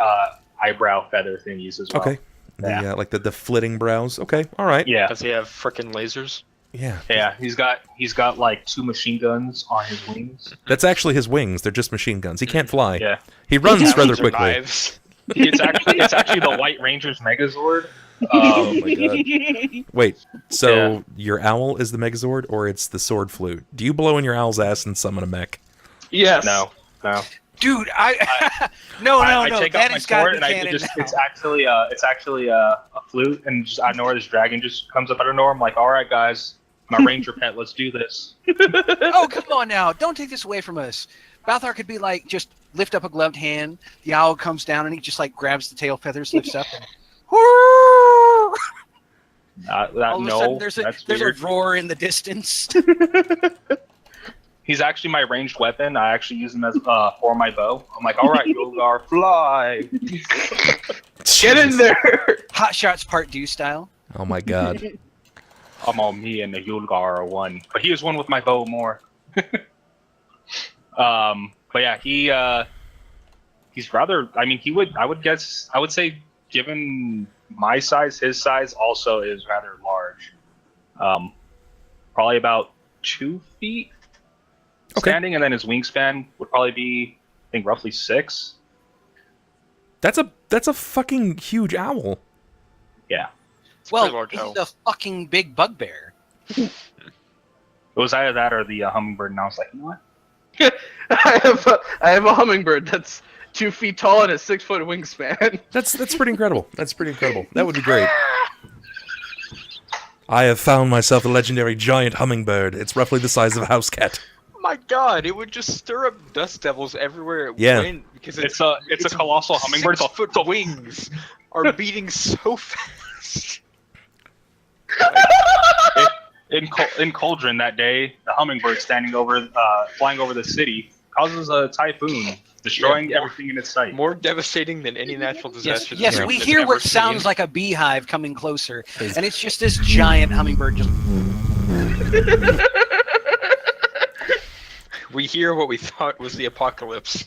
eyebrow feather thingies as well. Okay. The like the flitting brows. Okay. All right. Yeah. Does he have frickin' lasers? Yeah. Yeah, he's got like 2 machine guns on his wings. That's actually his wings. They're just machine guns. He can't fly. Yeah, He runs rather Talons or quickly. knives? it's actually the White Ranger's Megazord. Oh my god. Wait, so Yeah. your owl is the Megazord, or it's the sword flute? Do you blow in your owl's ass and summon a mech? Yes. No. Dude, no. I take out That my has got to sword be and I canon just now. it's actually a flute, and just out of nowhere this dragon just comes up out of nowhere. I'm like, all right, guys, my ranger pet, let's do this. Oh, come on now. Don't take this away from us. Balthar could be like, just lift up a gloved hand. The owl comes down and he just like grabs the tail feathers, lifts up, and all of a sudden there's a weird. roar in the distance. He's actually my ranged weapon. I actually use him as for my bow. I'm like, all right, Yulgar, fly. Get in there. Hot Shots Part 2 style. Oh my god. I'm on me and the Yulgar are one, but he is one with my bow more. But yeah, he's rather. I mean, I would say, given my size, his size also is rather large. Probably about 2 feet standing, and then his wingspan would probably be, I think, roughly 6. That's a fucking huge owl. Yeah, It's a pretty Well, large he's owl. a fucking big bugbear. it was either that or the hummingbird, and I was like, you know what? I have a hummingbird that's 2 feet tall and a 6 foot wingspan. That's pretty incredible. That's pretty incredible. That would be great. I have found myself a legendary giant hummingbird. It's roughly the size of a house cat. Oh my god, it would just stir up dust devils everywhere it Yeah. went because It's a colossal hummingbird. 6 foot wings are beating so fast. In Cauldron that day, the hummingbird flying over the city causes a typhoon, destroying everything in its sight. More devastating than any natural disaster. Yes, this we world hear has what ever sounds seen. like a beehive coming closer, and it's just this giant hummingbird just... We hear what we thought was the apocalypse.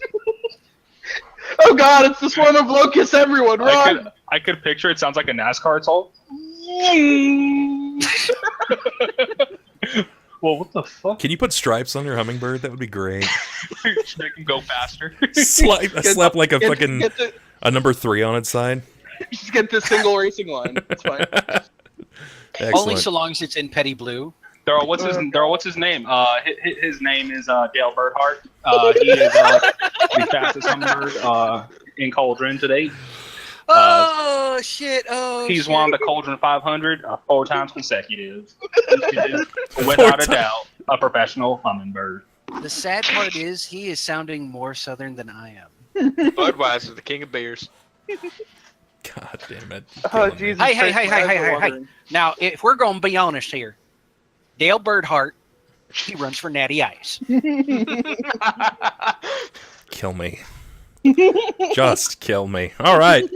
Oh god, it's the swarm of locusts, everyone, run! I could picture it. Sounds like a NASCAR toll. Well, what the fuck? Can you put stripes on your hummingbird? That would be great. They can go faster. Slap like a Get- fucking get the- a number 3 on its side. Just get the single racing line. It's fine. Excellent. Only so long as it's in petty blue. Daryl, what's his name? His name is Dale Birdhart. He is the fastest hummingbird in Cauldron to date. Oh, shit. Oh, He's shit. won the Cauldron 500 4 times consecutive. He is, without a doubt, a professional hummingbird. The sad part is he is sounding more southern than I am. Budweiser, the king of beers. God damn it. Oh, Killing me. Jesus. Hey, Christ, hey, my eyes hey, are hey, hey. watering. Now, if we're going to be honest here, Dale Birdhart, he runs for Natty Ice. Kill me. Just kill me. All right.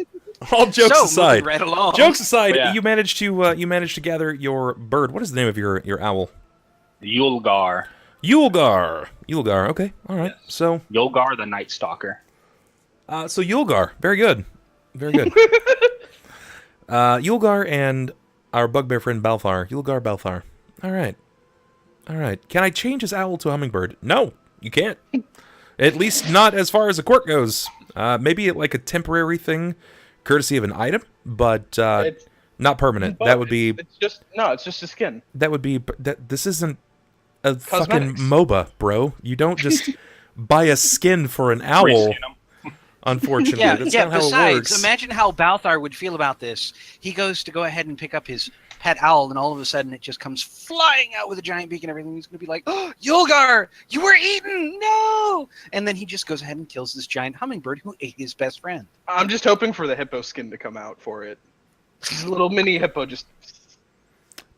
All jokes So, aside. moving right along. Jokes aside, Yeah. you managed to gather your bird. What is the name of your owl? Yulgar. Yulgar. Yulgar. Okay. All right. So Yulgar the Night Stalker. so Yulgar. Very good. Very good. Yulgar and our bugbear friend Balthar. Yulgar Balthar. All right. All right. Can I change his owl to a hummingbird? No, you can't. At least not as far as the quirk goes. Maybe like a temporary thing, courtesy of an item, but It's- not permanent. That would be. It's just a skin. That would be. This isn't a fucking Cosmetics. MOBA, bro. You don't just buy a skin for an owl. Reskin 'em. Unfortunately, Yeah, that's yeah. not how it Besides, works. imagine how Balthar would feel about this. He goes to go ahead and pick up his pet owl, and all of a sudden it just comes flying out with a giant beak and everything. He's going to be like, "Oh, Yulgar, you were eaten! No!" And then he just goes ahead and kills this giant hummingbird who ate his best friend. I'm just hoping for the hippo skin to come out for it. This little mini hippo just.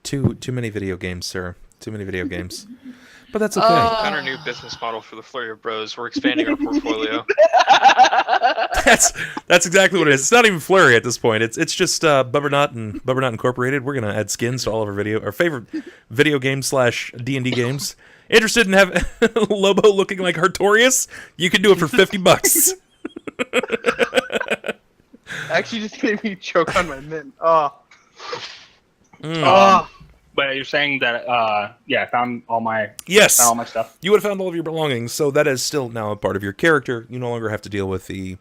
Too many video games, sir. Too many video games. But that's okay. Found our new business model for the Flurry of Bros. We're expanding our portfolio. That's exactly what it is. It's not even Flurry at this point. It's just Bubbernaut and Bubbernaut Incorporated. We're gonna add skins to all of our favorite video games / D&D games. Interested in having Lobo looking like Hartorius? You can do it for $50. Actually, just made me choke on my mint. Oh. Mm. Oh. But you're saying that, I found all my Yes, stuff. you would have found all of your belongings, so that is still now a part of your character. You no longer have to deal with the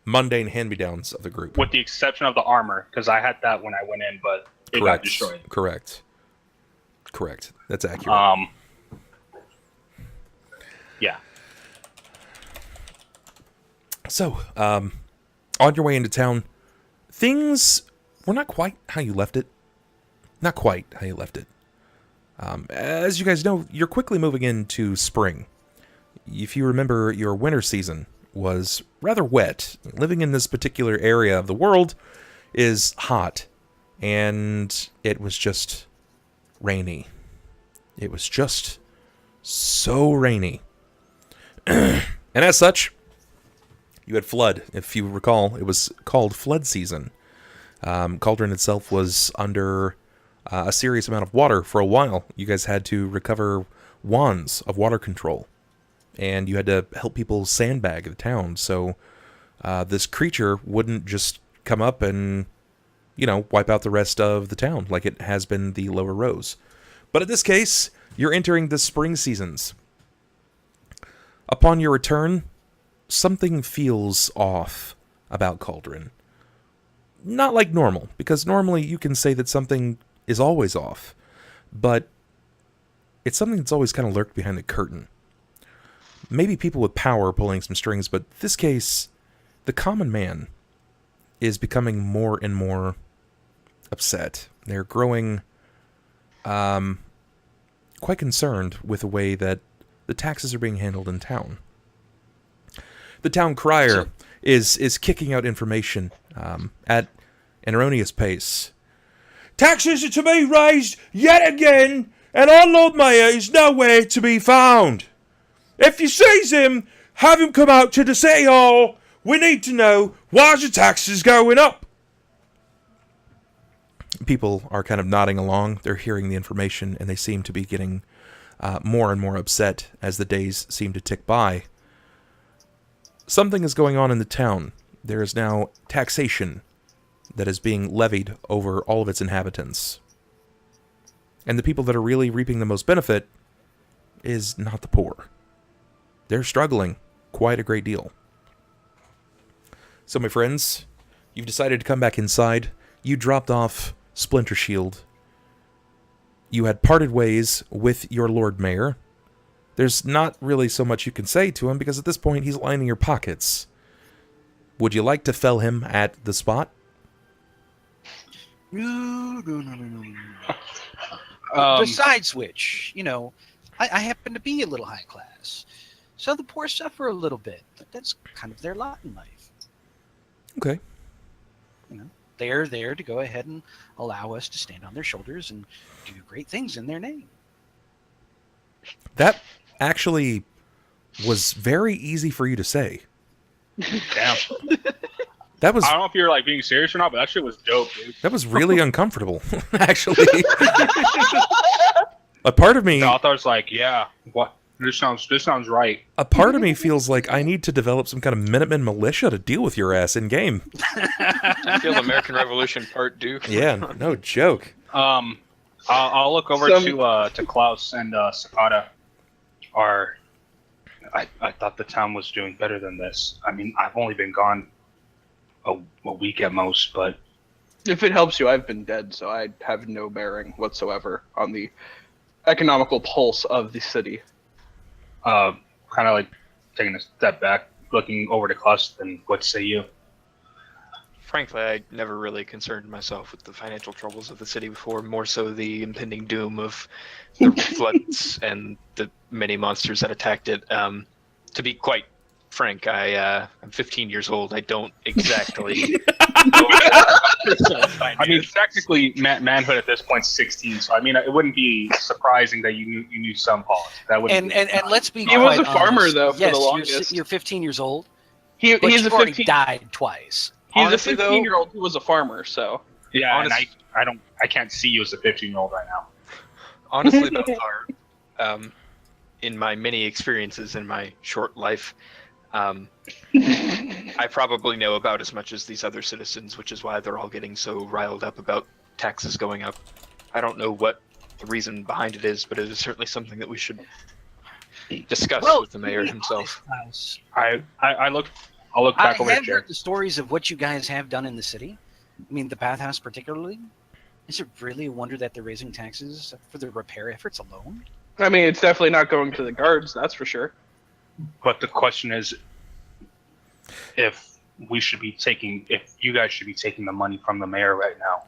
mundane hand-me-downs of the group. With the exception of the armor, because I had that when I went in, but it got destroyed. Correct. That's accurate. Yeah. So, on your way into town, things were not quite how you left it. Not quite how you left it. As you guys know, you're quickly moving into spring. If you remember, your winter season was rather wet. Living in this particular area of the world is hot, and it was just rainy. It was just so rainy. And as such, you had flood. If you recall, it was called flood season. Cauldron itself was under a serious amount of water for a while. You guys had to recover wands of water control, and you had to help people sandbag the town, so this creature wouldn't just come up and, wipe out the rest of the town like it has been the lower rows. But in this case, you're entering the spring seasons. Upon your return, something feels off about Cauldron. Not like normal, because normally you can say that something is always off, but it's something that's always kind of lurked behind the curtain. Maybe people with power pulling some strings, but in this case, the common man is becoming more and more upset. They're growing quite concerned with the way that the taxes are being handled in town. The town crier is kicking out information at an erroneous pace. Taxes are to be raised yet again, and our Lord Mayor is nowhere to be found. If you sees him, have him come out to the City Hall. We need to know why the taxes going up. People are kind of nodding along. They're hearing the information, and they seem to be getting more and more upset as the days seem to tick by. Something is going on in the town. There is now taxation that is being levied over all of its inhabitants. And the people that are really reaping the most benefit is not the poor. They're struggling quite a great deal. So, my friends, you've decided to come back inside. You dropped off Splinter Shield. You had parted ways with your Lord Mayor. There's not really so much you can say to him, because at this point he's lining your pockets. Would you like to fell him at the spot? No. Um, Besides which, I happen to be a little high class. So the poor suffer a little bit. But that's kind of their lot in life. Okay. They're there to go ahead and allow us to stand on their shoulders and do great things in their name. That actually was very easy for you to say. Damn. That was I don't know if you're like being serious or not, but that shit was dope, dude. that was really uncomfortable, actually. A part of me Balthar's like, yeah, what? This sounds right. A part of me feels like I need to develop some kind of Minutemen militia to deal with your ass in game. Feels American Revolution Part 2. Yeah, no joke. I'll look over to Klaus and Sakata. I thought the town was doing better than this. I mean, I've only been gone a week at most, but If it helps you, I've been dead, so I have no bearing whatsoever on the economical pulse of the city. kind of like taking a step back, looking over to Klaus, and what say you? Frankly, I never really concerned myself with the financial troubles of the city before, more so the impending doom of the floods and the many monsters that attacked it. To be quite frank, I'm 15 years old. I don't exactly I mean, technically, manhood at this point is 16, so I mean, it wouldn't be surprising that you knew some politics. That wouldn't. And let's be He was quite a farmer, honest. though, for yes, the longest. You're 15 years old, He's but a you've already 15. died twice. He's Honestly, a 15-year-old who was a farmer, so. Yeah, honest- and I can't see you as a 15-year-old right now. Honestly, Balthar, in my many experiences in my short life, I probably know about as much as these other citizens, which is why they're all getting so riled up about taxes going up. I don't know what the reason behind it is, but it is certainly something that we should discuss with the mayor himself. Klaus, I'll look I back over have at Jerrod. heard the stories of what you guys have done in the city. I mean, the bathhouse particularly. Is it really a wonder that they're raising taxes for the repair efforts alone? I mean, it's definitely not going to the guards, that's for sure. But the question is if you guys should be taking the money from the mayor right now,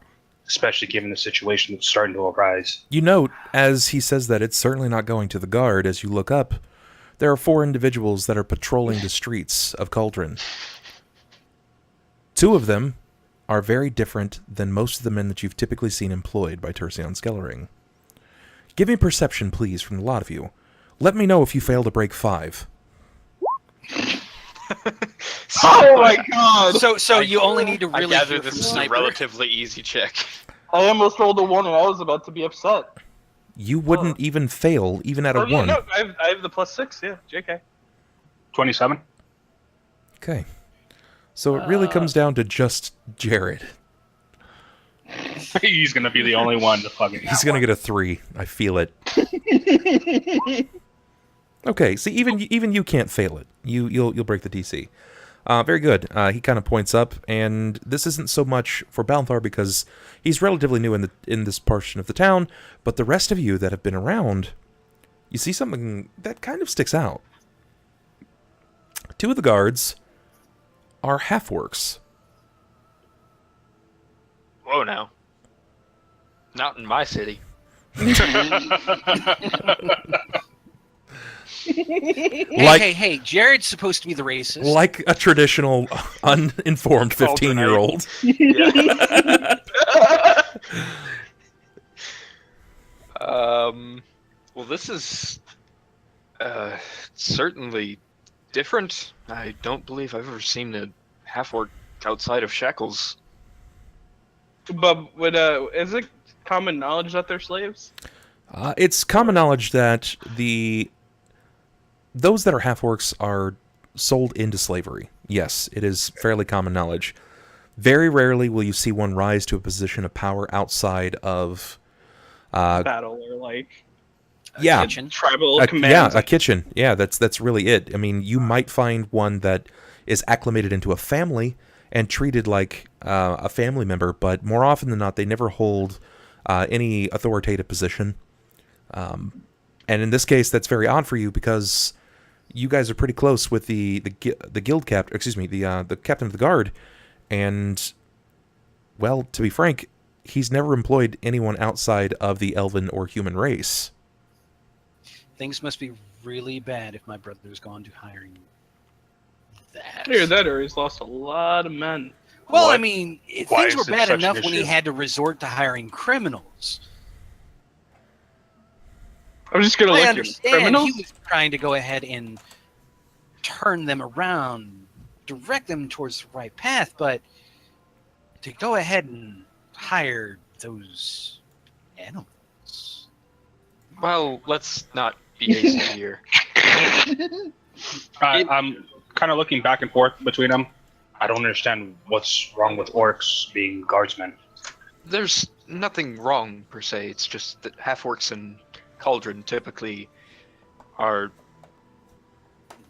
especially given the situation that's starting to arise. You note, as he says that, it's certainly not going to the guard. As you look up, there are 4 individuals that are patrolling the streets of Cauldron. 2 of them are very different than most of the men that you've typically seen employed by Tersion Skellering. Give me perception, please, from the lot of you. Let me know if you fail to break 5. Oh my god! So you only need to really I gather hear this from is a Sniper. relatively easy check. I almost rolled a 1 and I was about to be upset. You wouldn't even fail, even at a Oh, yeah, 1. no, I have the +6, yeah, JK. 27. Okay. So it really comes down to just Jerrod. He's gonna be the only one to fucking. He's going to get a 3. I feel it. Okay, see, even you can't fail it. You'll break the DC. Very good. He kind of points up, and this isn't so much for Balthar because he's relatively new in this portion of the town, but the rest of you that have been around, you see something that kind of sticks out. 2 of the guards are half-orcs. Whoa, now. Not in my city. Hey, Jared's supposed to be the racist. Like a traditional, uninformed 15-year-old. Well, this is certainly different. I don't believe I've ever seen a half-orc outside of Shackles. But is it common knowledge that they're slaves? It's common knowledge that those that are half-orcs are sold into slavery. Yes, it is fairly common knowledge. Very rarely will you see one rise to a position of power outside of Battle or like yeah, Kitchen. tribal commands. yeah, a kitchen. Yeah, that's really it. I mean, you might find one that is acclimated into a family and treated like a family member, but more often than not, they never hold any authoritative position. And in this case, that's very odd for you because you guys are pretty close with the guild captain. Excuse me, the captain of the guard, and well, to be frank, he's never employed anyone outside of the elven or human race. Things must be really bad if my brother's gone to hiring that. Either that or he's lost a lot of men. Well, What? I mean, Why things is were it bad such an enough when he issue? had to resort to hiring criminals. I'm just gonna I look at understand criminals. he was trying to go ahead and turn them around, direct them towards the right path, but to go ahead and hire those animals. Well, let's not be hasty here. I'm kind of looking back and forth between them. I don't understand what's wrong with orcs being guardsmen. There's nothing wrong, per se. It's just that half-orcs and Cauldron typically are...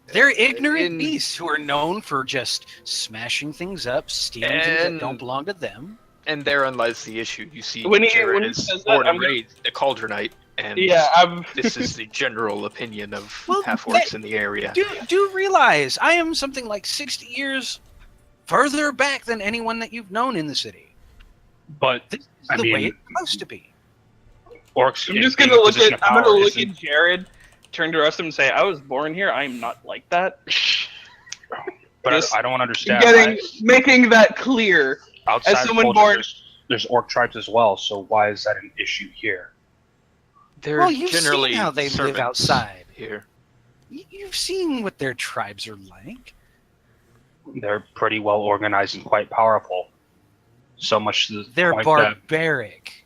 They're ignorant in- beasts who are known for just smashing things up, stealing things that And- don't belong to them. And thereon lies the issue. You see, When he Jerrod is says that, born I'm and gonna- raised a Cauldronite, and Yeah, this is the general opinion of Well, half-orcs in the area. Do realize I am something like 60 years further back than anyone that you've known in the city. But This is I the way mean- it's supposed to be. orcs. I'm in just being gonna a look position at. of I'm gonna power look isn't- at Jerrod, turn to the rest of him, and say, "I was born here. I am not like that." But Just I don't understand. Making that clear. Outside as of someone Cauldron, born- there's orc tribes as well. So why is that an issue here? They're Well, you've generally seen how they live servants outside. here. You've seen what their tribes are like. They're pretty well organized and quite powerful. So much to the They're point that barbaric.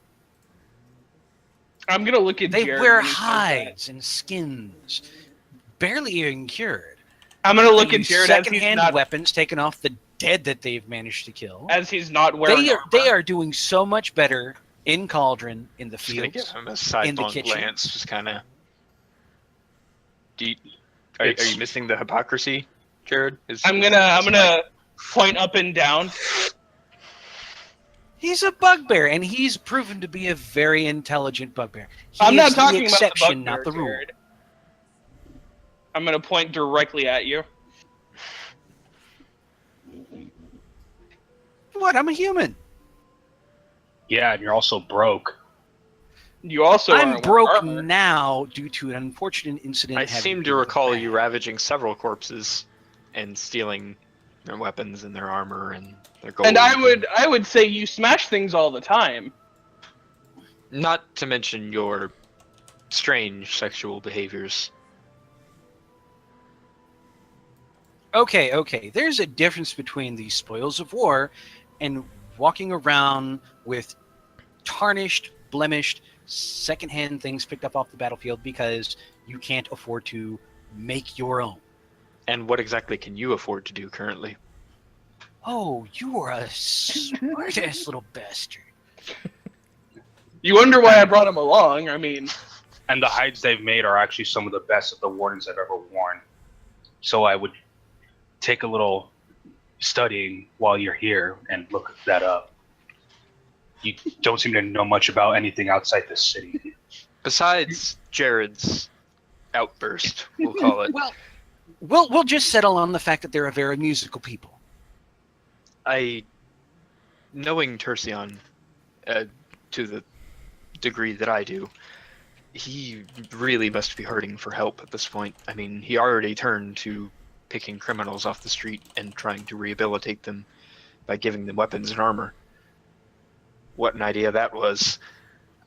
I'm gonna look at. They Jerrod wear when he says that. hides and skins, barely even cured. I'm gonna look They at use Jerrod as he's secondhand not. weapons taken off the dead that they've managed to kill. As he's not wearing. They are doing so much better in Cauldron, in the Just gonna give fields. him a in the sidelong kitchen. glance, just kind of. Are you missing the hypocrisy, Jerrod? I'm gonna point up and down. He's a bugbear, and he's proven to be a very intelligent bugbear. He I'm not is talking the about the exception, bugbear, not the rule. Jerrod. I'm gonna point directly at you. What? I'm a human. Yeah, and you're also broke. You also I'm are broke armor. now due to an unfortunate incident. I having seem to with recall a you bag. ravaging several corpses and stealing their weapons and their armor and their gold. And I would say you smash things all the time. Not to mention your strange sexual behaviors. Okay. There's a difference between the spoils of war and walking around with tarnished, blemished, secondhand things picked up off the battlefield because you can't afford to make your own. And what exactly can you afford to do currently? Oh, you are a smart-ass little bastard. You wonder why I brought him along. I mean, And the hides they've made are actually some of the best of the wardens I've ever worn. So I would take a little studying while you're here and look that up. You don't seem to know much about anything outside the city. Besides Jerrod's outburst, we'll call it. Well, we'll just settle on the fact that they're a very musical people. Knowing Tercion to the degree that I do, he really must be hurting for help at this point. I mean, he already turned to picking criminals off the street and trying to rehabilitate them by giving them weapons and armor. What an idea that was.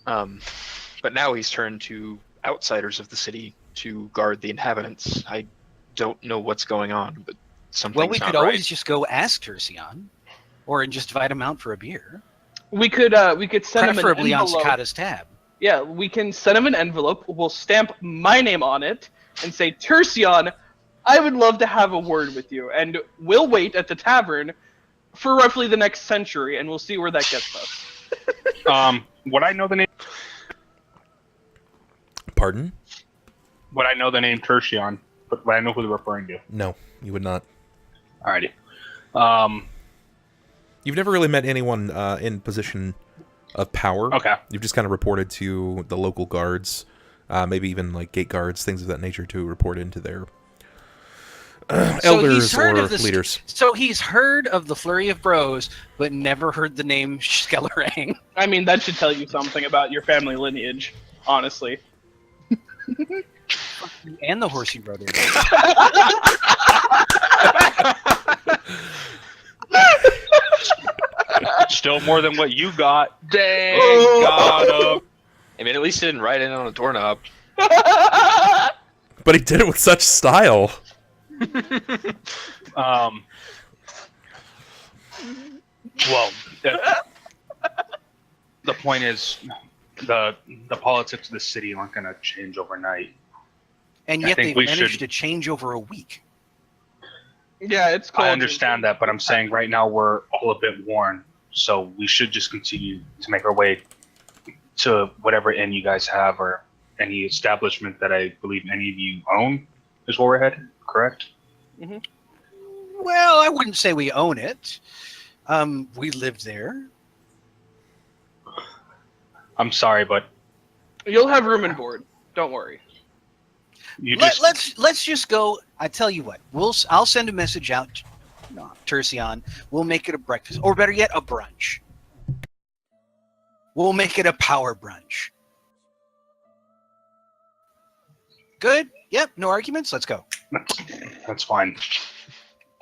But now he's turned to outsiders of the city to guard the inhabitants. I don't know what's going on, but something's Well, we not could right. always just go ask Tercion, or just invite him out for a beer. we could send him an Preferably on envelope. Sakata's tab. Yeah, we can send him an envelope. We'll stamp my name on it and say, Tercion, I would love to have a word with you. And we'll wait at the tavern for roughly the next century, and we'll see where that gets us. Would I know the name? Pardon? Would I know the name Tertian? But would I know who they're referring to? No, you would not. Alrighty. You've never really met anyone in position of power. Okay. You've just kind of reported to the local guards, maybe even like gate guards, things of that nature, to report into their elders or leaders. So he's heard of the Flurry of Bros, but never heard the name Skellerang. I mean, that should tell you something about your family lineage, honestly. And the Horsey Brothers. Still more than what you got. Dang! Got I mean, at least he didn't write it on a doorknob. But he did it with such style. Well, the point is, the politics of the city aren't going to change overnight. And I yet think they've we managed should- to change over a week. Yeah, it's cold. I understand that, but I'm saying right now we're all a bit worn, so we should just continue to make our way to whatever inn you guys have or any establishment that I believe any of you own is where we're headed, correct? Well, I wouldn't say we own it. We lived there. I'm sorry, but You'll have room and board. Don't worry. Let's just go. I tell you what. I'll send a message out to Tercion. We'll make it a breakfast, or better yet, a brunch. We'll make it a power brunch. Good. Yep. No arguments. Let's go. That's fine.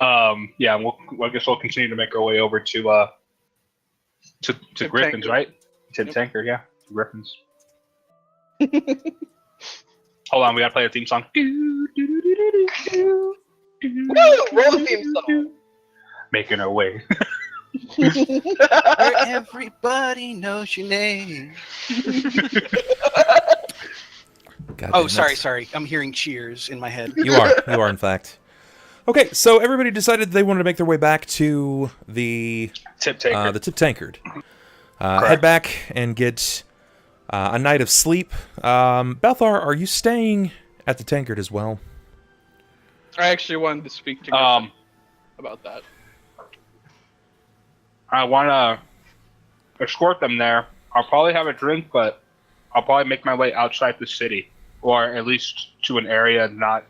Yeah, I guess we'll continue to make our way over to Griffin's, Tankard. right? To the Tankard, yeah. To Griffin's. Hold on, we gotta play a theme song. Woo! Roll the theme song. Making our way. Where everybody knows your name. God Oh, damn it. sorry. I'm hearing cheers in my head. You are in fact. Okay, so everybody decided they wanted to make their way back to the Tip Tankard. the Tip Tankard. Head back and get a night of sleep. Balthar, are you staying at the Tankard as well? I actually wanted to speak to Griffin about that. I want to escort them there. I'll probably have a drink, but I'll probably make my way outside the city, or at least to an area not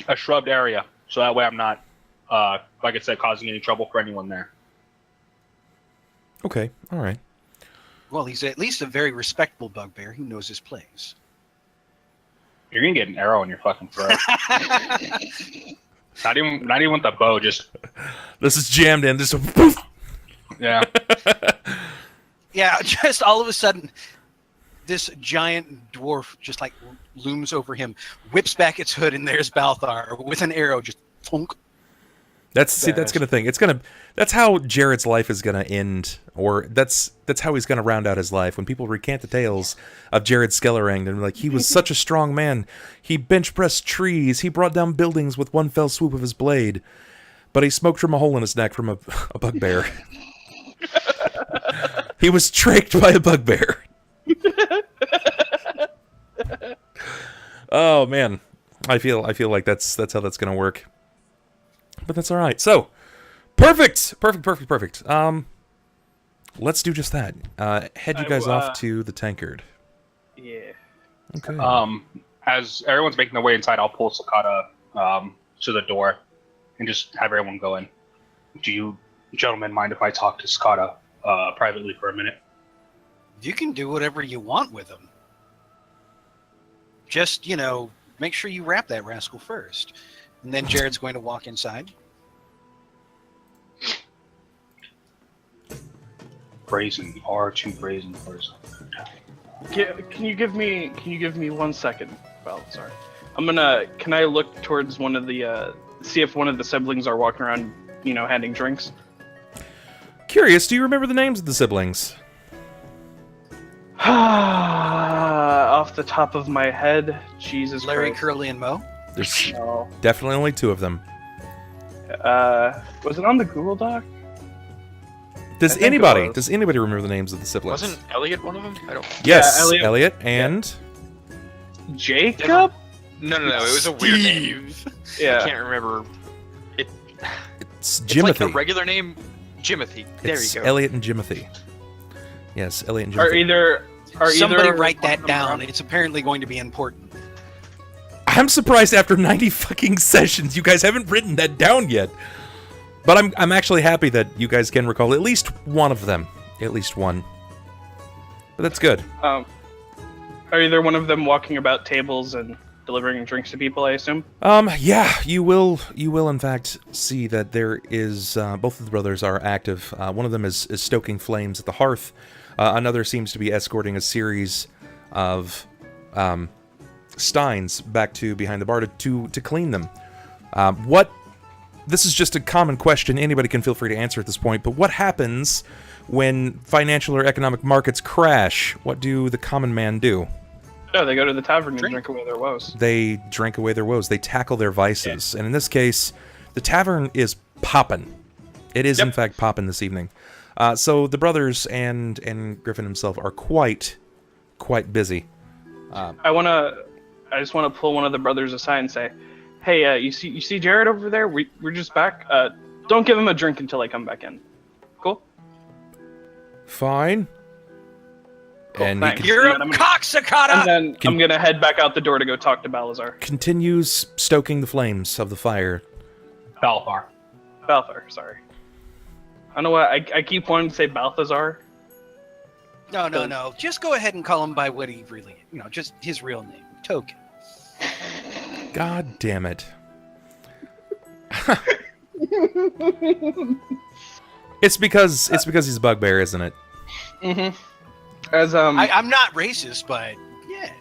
a shrubbed area, so that way I'm not like I said, causing any trouble for anyone there. Okay, all right. Well, he's at least a very respectable bugbear who knows his place. You're gonna get an arrow in your fucking throat. not even with the bow. Just This is jammed in. Just a poof. yeah. Yeah, just all of a sudden, this giant dwarf just like looms over him, whips back its hood, and there's Balthar with an arrow just thunk. That's gonna think. That's how Jerrod's life is gonna end, or that's how he's gonna round out his life. When people recant the tales of Jerrod Skellerang, and like, he was such a strong man. He bench pressed trees. He brought down buildings with one fell swoop of his blade. But he smoked from a hole in his neck from a bugbear. He was tricked by a bugbear. Oh man, I feel like that's how that's gonna work. But that's all right. So, perfect. Let's do just that. Head you guys off to the tankard. Yeah. Okay. As everyone's making their way inside, I'll pull Sakata to the door and just have everyone go in. Do you gentlemen mind if I talk to Sakata privately for a minute? You can do whatever you want with him. Just, make sure you wrap that rascal first. And then Jerrod's going to walk inside. Brazen, far too brazen for his. Can you give me 1 second, Balthar? Can I look towards one of the see if one of the siblings are walking around, handing drinks? Curious, do you remember the names of the siblings? Off the top of my head, Jesus Larry, Christ. Curly, and Mo. There's No. definitely only 2 of them. Was it on the Google Doc? Does I think it anybody was. remember the names of the siblings? Wasn't Elliot one of them? I don't. Yes, Yeah, Elliot and Jacob? No. It was a weird name. I Yeah. can't remember. it's It's Jimothy. like a regular name, Jimothy. There It's you go. Elliot and Jimothy. Yes, Elliot and Are Jimothy. Somebody either write that one of them down. around? It's apparently going to be important. I'm surprised after 90 fucking sessions you guys haven't written that down yet. But I'm actually happy that you guys can recall at least one of them. At least one. But that's good. Are either one of them walking about tables and delivering drinks to people, I assume? Yeah, you will in fact see that there is, both of the brothers are active. One of them is stoking flames at the hearth. Another seems to be escorting a series of, steins back to behind the bar to clean them. This is just a common question. Anybody can feel free to answer at this point, but what happens when financial or economic markets crash? What do the common man do? No, they go to the tavern and drink away their woes. They drink away their woes. They tackle their vices. Yeah. And in this case, the tavern is poppin'. It is, in fact, poppin' this evening. So the brothers and Griffin himself are quite busy. I just want to pull one of the brothers aside and say, "Hey, you see Jerrod over there? We're just back. Don't give him a drink until I come back in. Cool? Fine." Cool, and thanks. You're a And I'm gonna- cock, Sakata! And then I'm gonna head back out the door to go talk to Balthar. continues stoking the flames of the fire. Balthar. Balthar, sorry. I know what I keep wanting to say Balthazar. No. Just go ahead and call him by what he really, just his real name. Token. God damn it. It's because he's a bugbear, isn't it? Mm-hmm. As I'm not racist, but yeah.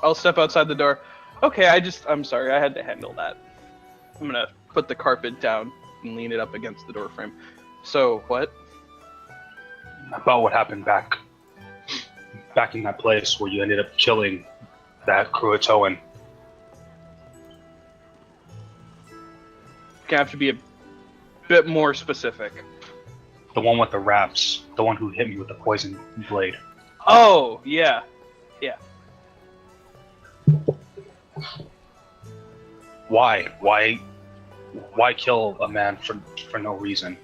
I'll step outside the door. Okay, I'm sorry, I had to handle that. I'm gonna put the carpet down and lean it up against the door frame. So, what? About what happened back in that place where you ended up killing that Cruatoan. Gonna have to be a bit more specific. The one with the wraps. The one who hit me with the poison blade. Oh, yeah. Why? Why kill a man for no reason?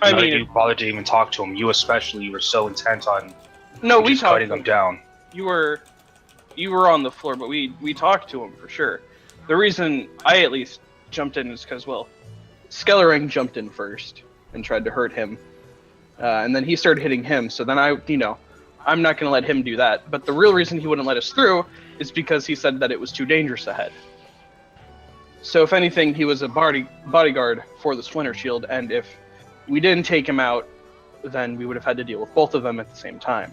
I None mean, of you bothered to even talk to him. You especially, you were so intent on no, we just talked. cutting him down. You were on the floor, but we talked to him for sure. The reason I at least jumped in is because, well, Skellerang jumped in first and tried to hurt him. And then he started hitting him, so then I'm not going to let him do that. But the real reason he wouldn't let us through is because he said that it was too dangerous ahead. So if anything, he was a bodyguard for the Splinter Shield, and if we didn't take him out, then we would have had to deal with both of them at the same time.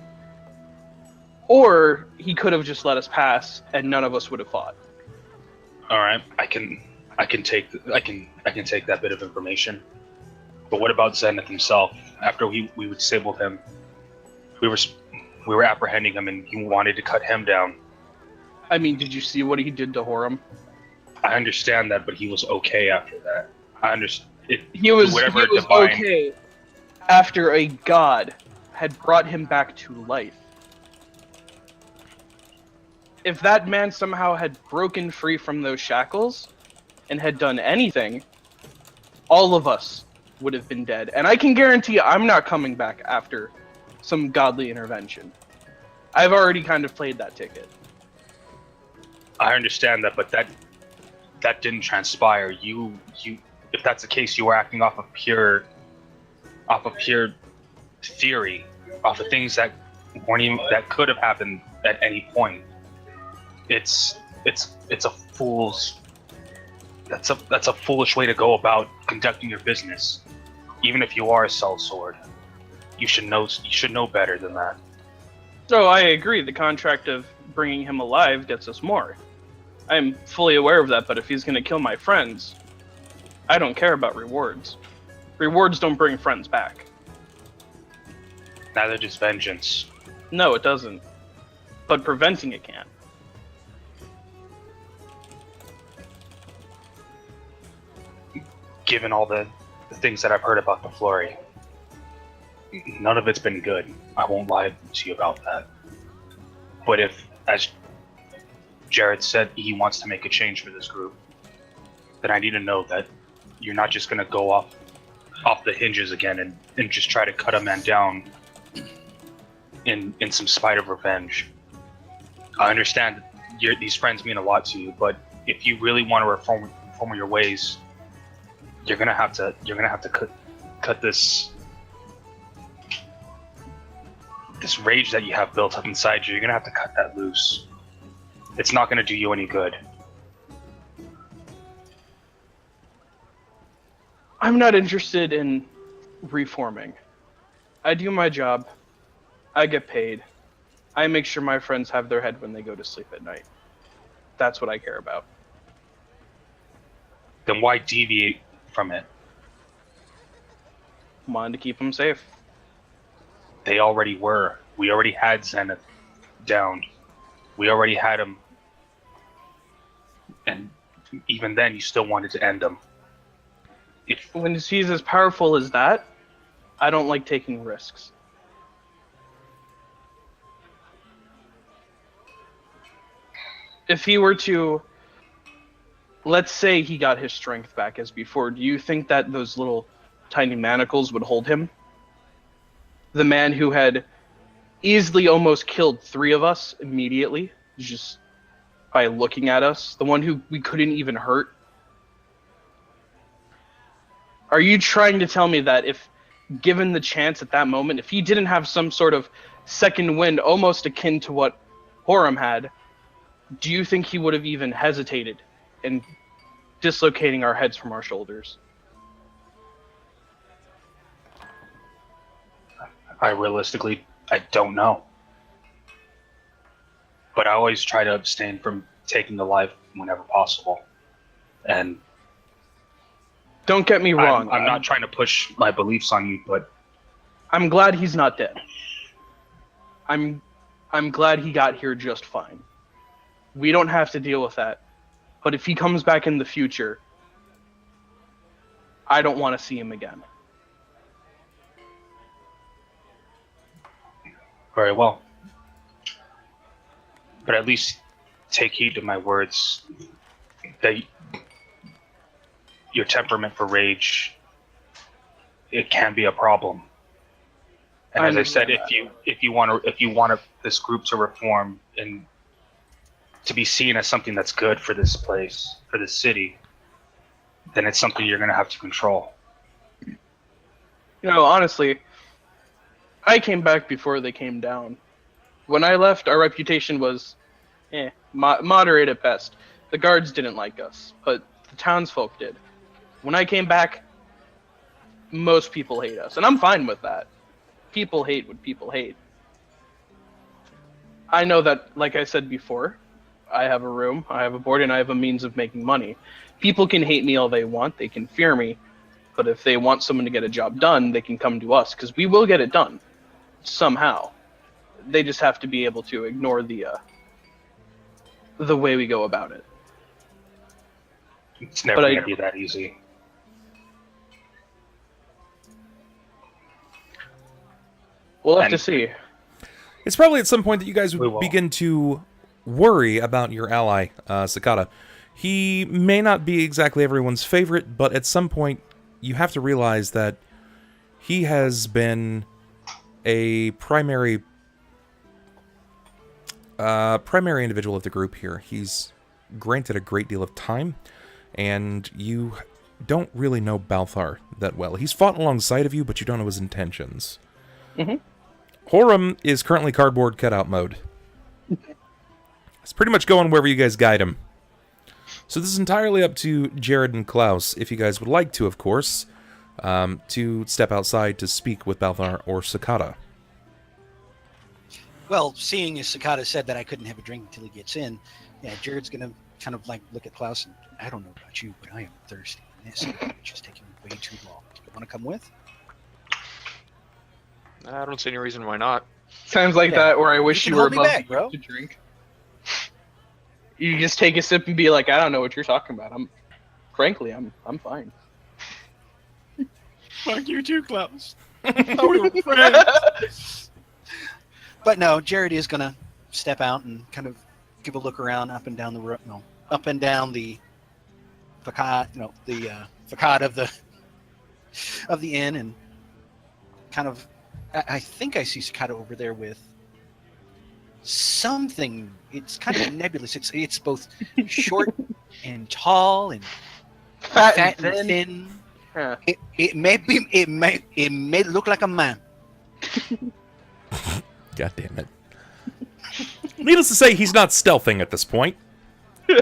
Or he could have just let us pass, and none of us would have fought. All right, I can take that bit of information. But what about Zenith himself? After we disabled him, we were apprehending him, and he wanted to cut him down. I mean, did you see what he did to Horam? I understand that, but he was okay after that. I understand. He was okay after a god had brought him back to life. If that man somehow had broken free from those shackles and had done anything, all of us would have been dead. And I can guarantee I'm not coming back after some godly intervention. I've already kind of played that ticket. I understand that, but that didn't transpire. You if that's the case, you were acting off of pure theory, off of things that weren't even, that could have happened at any point. It's a fool's that's a foolish way to go about conducting your business. Even if you are a sellsword, you should know better than that. So I agree, the contract of bringing him alive gets us more. I'm fully aware of that, but if he's going to kill my friends, I don't care about rewards. Rewards don't bring friends back. Neither does vengeance. No, it doesn't. But preventing it can. Given all the things that I've heard about the Flurry, none of it's been good. I won't lie to you about that. But if, as Jerrod said, he wants to make a change for this group, then I need to know that you're not just going to go off the hinges again and just try to cut a man down in some spite of revenge. I understand that these friends mean a lot to you, but if you really want to reform your ways, you're gonna have to cut this rage that you have built up inside you. You're gonna have to cut that loose. It's not gonna do you any good. I'm not interested in reforming. I do my job. I get paid. I make sure my friends have their head when they go to sleep at night. That's what I care about. Then why deviate from it? Wanted to keep them safe. They already were. We already had Zenith downed. We already had him. And even then, you still wanted to end him. When he's as powerful as that, I don't like taking risks. If he were to, let's say he got his strength back as before, do you think that those little tiny manacles would hold him? The man who had easily almost killed 3 of us immediately, just by looking at us, the one who we couldn't even hurt. Are you trying to tell me that if given the chance at that moment, if he didn't have some sort of second wind almost akin to what Horam had, do you think he would have even hesitated in dislocating our heads from our shoulders? I don't know. But I always try to abstain from taking the life whenever possible. And don't get me wrong. I'm not trying to push my beliefs on you, but I'm glad he's not dead. I'm glad he got here just fine. We don't have to deal with that. But if he comes back in the future, I don't want to see him again. Very well. But at least take heed to my words that your temperament for rage, it can be a problem. And as I said, if you want this group to reform and to be seen as something that's good for this place, for this city, then it's something you're going to have to control. You know, honestly, I came back before they came down. When I left, our reputation was, moderate at best. The guards didn't like us, but the townsfolk did. When I came back, most people hate us, and I'm fine with that. People hate what people hate. I know that, like I said before, I have a room, I have a board, and I have a means of making money. People can hate me all they want, they can fear me, but if they want someone to get a job done, they can come to us, because we will get it done. Somehow. They just have to be able to ignore the way we go about it. It's never But going to be that easy. We'll have to see. It's probably at some point that you guys We would will. begin to worry about your ally, Sakata. He may not be exactly everyone's favorite, but at some point you have to realize that he has been a primary individual of the group here. He's granted a great deal of time, and you don't really know Balthar that well. He's fought alongside of you, but you don't know his intentions. Mm-hmm. Horam is currently cardboard cutout mode. It's pretty much going wherever you guys guide him. So this is entirely up to Jerrod and Klaus, if you guys would like to, of course, to step outside to speak with Balthar or Sakata. Well, seeing as Sakata said that I couldn't have a drink until he gets in, yeah, Jared's gonna kind of like look at Klaus and, I don't know about you, but I am thirsty. This is just taking way too long. Do you want to come with? I don't see any reason why not. Sounds like Yeah. that, or I wish You you, can were hold me above back, bro. to drink. You just take a sip and be like, I don't know what you're talking about. Frankly, I'm fine. Fuck you too, Klaus. We're friends. But no, Jerrod is gonna step out and kind of give a look around up and down the road. No, up and down the facade. No, the facade of the inn, and kind of. I think I see Sakata over there with something. It's kind of nebulous. It's both short and tall and Fat fat and and thin. Yeah. It may look like a man. God damn it. Needless to say, he's not stealthing at this point. Oh,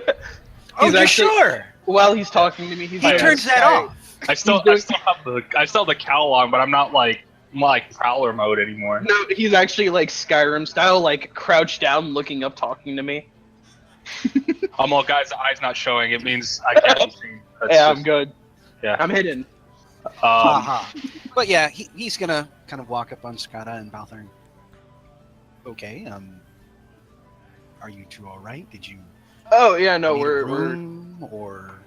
He's you're actually- sure? While he's talking to me, he's He like, turns that "Hey." off. I still have the cowl on, but I'm not like prowler mode anymore. No, he's actually like Skyrim style, like crouched down, looking up, talking to me. I'm all, guys, the eye's not showing. It means I can't be seen. That's Yeah, I'm just- good. Yeah. I'm hidden. Haha. But yeah, he's gonna kind of walk up on Sakata and Balthar. And, okay, are you two all right? Did you Oh yeah, no, need a we're. room or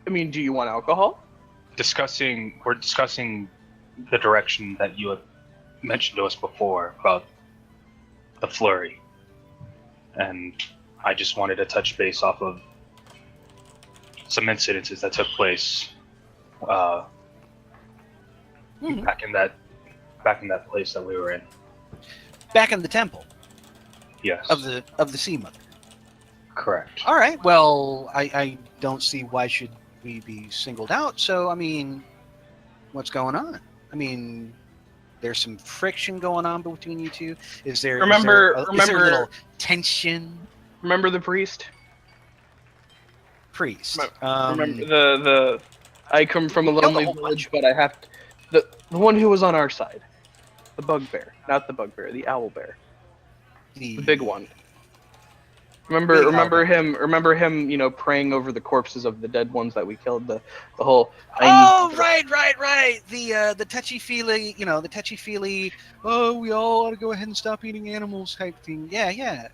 I mean, do you want alcohol? We're discussing the direction that you had mentioned to us before about the flurry, and I just wanted to touch base off of some incidences that took place Mhm. back in that place that we were in. back in the temple Yes, of the Sea Mother? correct. All right. Well, I don't see why should we be singled out. So I mean, what's going on? I mean, there's some friction going on between you two. Is there Remember- is there a remember- little tension? Remember the priest? Priest. Remember the I come from a we killed a lonely whole village, but I have the one who was on our side. The bugbear, not the bugbear, the owlbear, the big one. Remember Big remember him, you know, praying over the corpses of the dead ones that we killed, the whole Oh, right. The touchy feely, the touchy feely. Oh, we all ought to go ahead and stop eating animals type thing. Yeah. Yeah,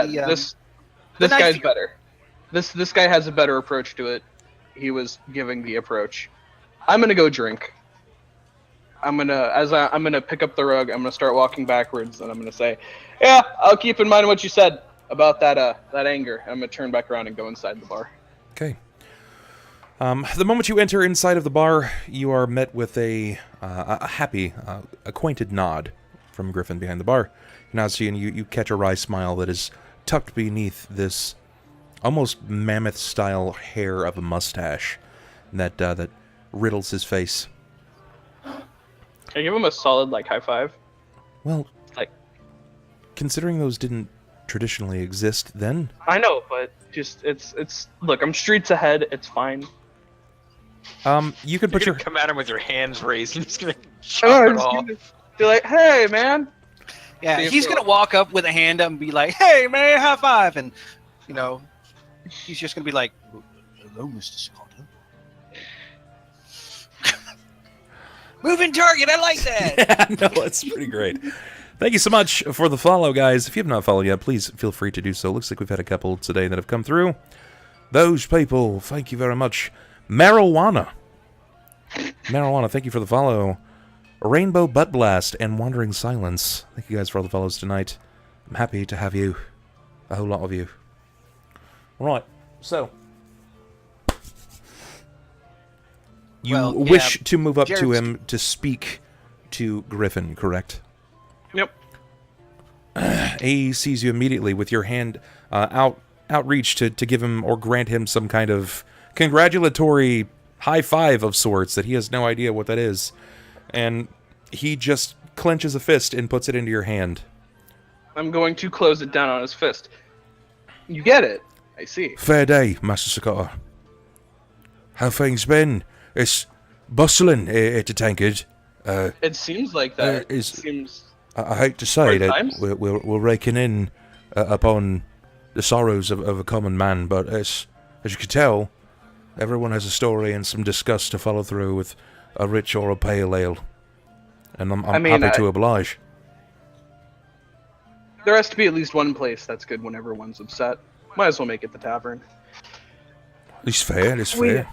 the, this the knife guy's ear. better. This guy has a better approach to it. He was giving the approach. I'm gonna go drink. I'm gonna pick up the rug. I'm gonna start walking backwards, and I'm gonna say, "Yeah, I'll keep in mind what you said about that anger." I'm gonna turn back around and go inside the bar. Okay. The moment you enter inside of the bar, you are met with a happy, acquainted nod from Griffin behind the bar. He nods to you, and you catch a wry smile that is tucked beneath this almost mammoth-style hair of a mustache that riddles his face. I give him a solid like high five. Well, Like, considering those didn't traditionally exist then, I know, but just it's look. I'm streets ahead. It's fine. you could You're put gonna your... come at him with your hands raised and he's gonna Oh, chop I'm it just off. gonna be like, hey man. Yeah, See if he's he'll- gonna walk up with a hand up and be like, "Hey, man, high five!" And you know, he's just gonna be like, "Hello, Mr. Sakata." Moving target. I like that. Yeah, no, that's pretty great. Thank you so much for the follow, guys. If you have not followed yet, please feel free to do so. Looks like we've had a couple today that have come through. Those people, thank you very much. Marijuana, thank you for the follow. Rainbow Butt Blast and Wandering Silence. Thank you guys for all the follows tonight. I'm happy to have you. A whole lot of you. Right, so... You Well, yeah, wish to move up to Jerrod's- him to speak to Griffin, correct? Yep. He sees you immediately with your hand outreach to give him or grant him some kind of congratulatory high five of sorts that he has no idea what that is. And he just clenches a fist and puts it into your hand. I'm going to close it down on his fist. You get it. I see. Fair day, Master Sakata. How things been? It's bustling at the tankard. It seems like that. is- It seems. I hate to say Hard that times? we're raking in upon the sorrows of a common man, but as you can tell, everyone has a story and some disgust to follow through with a rich or a pale ale. And I'm I mean, happy to oblige. There has to be at least one place that's good when everyone's upset. Might as well make it the tavern. It's fair, it's We- fair.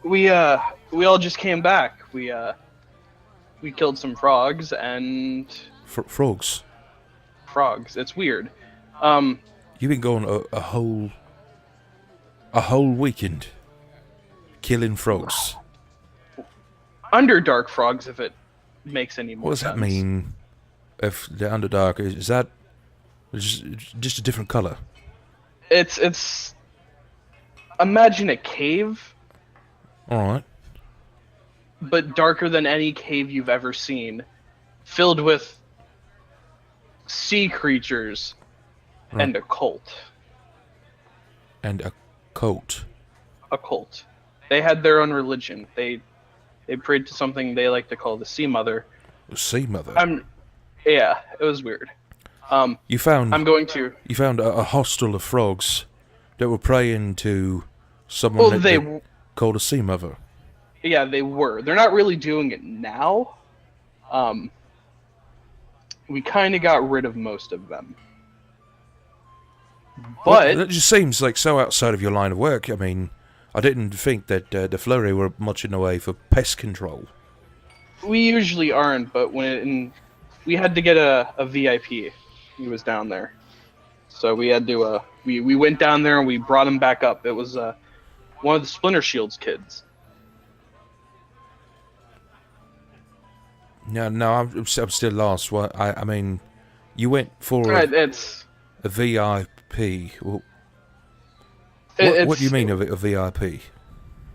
We all just came back. We killed some frogs and Frogs, frogs. It's weird. you've been going a whole weekend killing frogs. Underdark frogs, if it makes any more What does sense. that mean? If the Underdark is that just a different color? It's imagine a cave, All right. but darker than any cave you've ever seen, filled with sea creatures and a cult. And a coat. A cult. They had their own religion. They prayed to something they like to call the Sea Mother. Sea Mother. Yeah, it was weird. You found I'm going to. you found a hostel of frogs that were praying to someone Well, that called a Sea Mother. Yeah, they were. They're not really doing it now. We kind of got rid of most of them. But That just seems like so outside of your line of work. I mean, I didn't think that the Flurry were much in the way for pest control. we usually aren't. But we had to get a VIP. He was down there, so we had to. We went down there and we brought him back up. It was one of the Splinter Shield's kids. No, I'm still lost. What I mean, you went for It's a VIP. Well, it's what do you mean a VIP?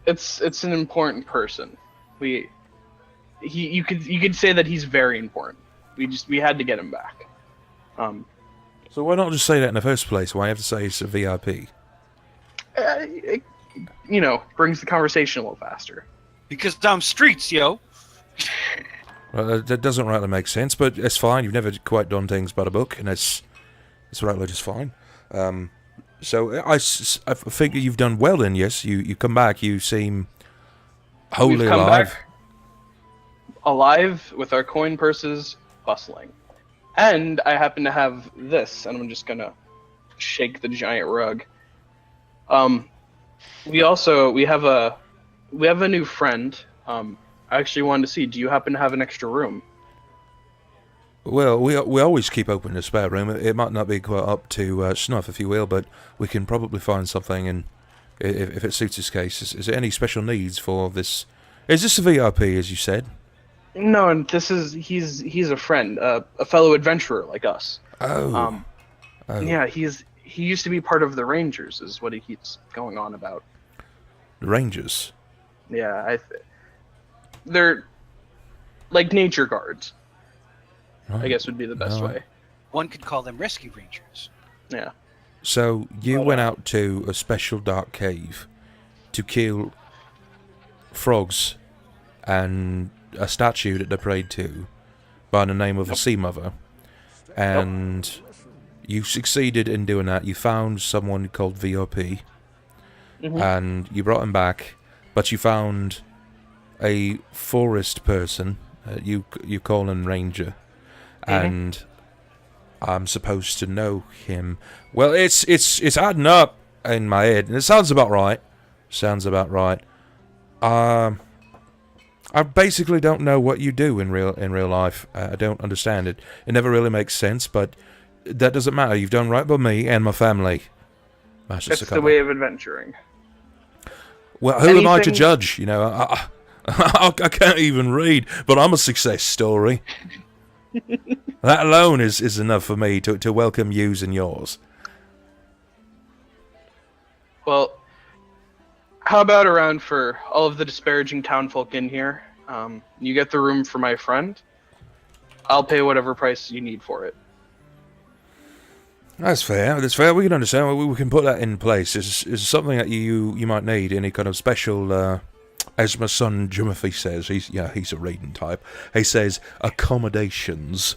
It's an important person. You could say that he's very important. We had to get him back. So why not just say that in the first place? Why have to say it's a VIP? It, brings the conversation a little faster. Because I'm streets, yo. That doesn't rightly make sense, but it's fine. You've never quite done things by the book, and it's rightly just fine. So I figure you've done well then, yes. You come back, you seem wholly We've come alive. back alive with our coin purses bustling. And I happen to have this, and I'm just gonna shake the giant rug. We have a new friend. I actually wanted to see, do you happen to have an extra room? Well, we always keep open the spare room. It might not be quite up to snuff, if you will, but we can probably find something, and if it suits his case. Is there any special needs for this? Is this a VIP, as you said? No, and he's a friend, a fellow adventurer like us. Oh. Yeah, he's he used to be part of the Rangers, is what he keeps going on about. Rangers. Yeah, they're like nature guards, I guess would be the best way. One could call them rescue rangers. Yeah. So you went out to a special dark cave to kill frogs and a statue that they prayed to by the name of a sea mother, and you succeeded in doing that. You found someone called VOP, and you brought him back, but you found a forest person, you call him Ranger, and I'm supposed to know him. Well, it's adding up in my head, and it sounds about right. I basically don't know what you do in real life. I don't understand it. It never really makes sense, but that doesn't matter. You've done right by me and my family, Master That's Sakata. the way of adventuring. Well, who am I to judge? You know, I can't even read, but I'm a success story. That alone is enough for me to welcome yous and yours. Well, how about around for all of the disparaging townfolk in here? You get the room for my friend. I'll pay whatever price you need for it. That's fair. That's fair. We can understand. We can put that in place. It's something that you might need. Any kind of special, as my son Jimothy says, he's a reading type. He says accommodations.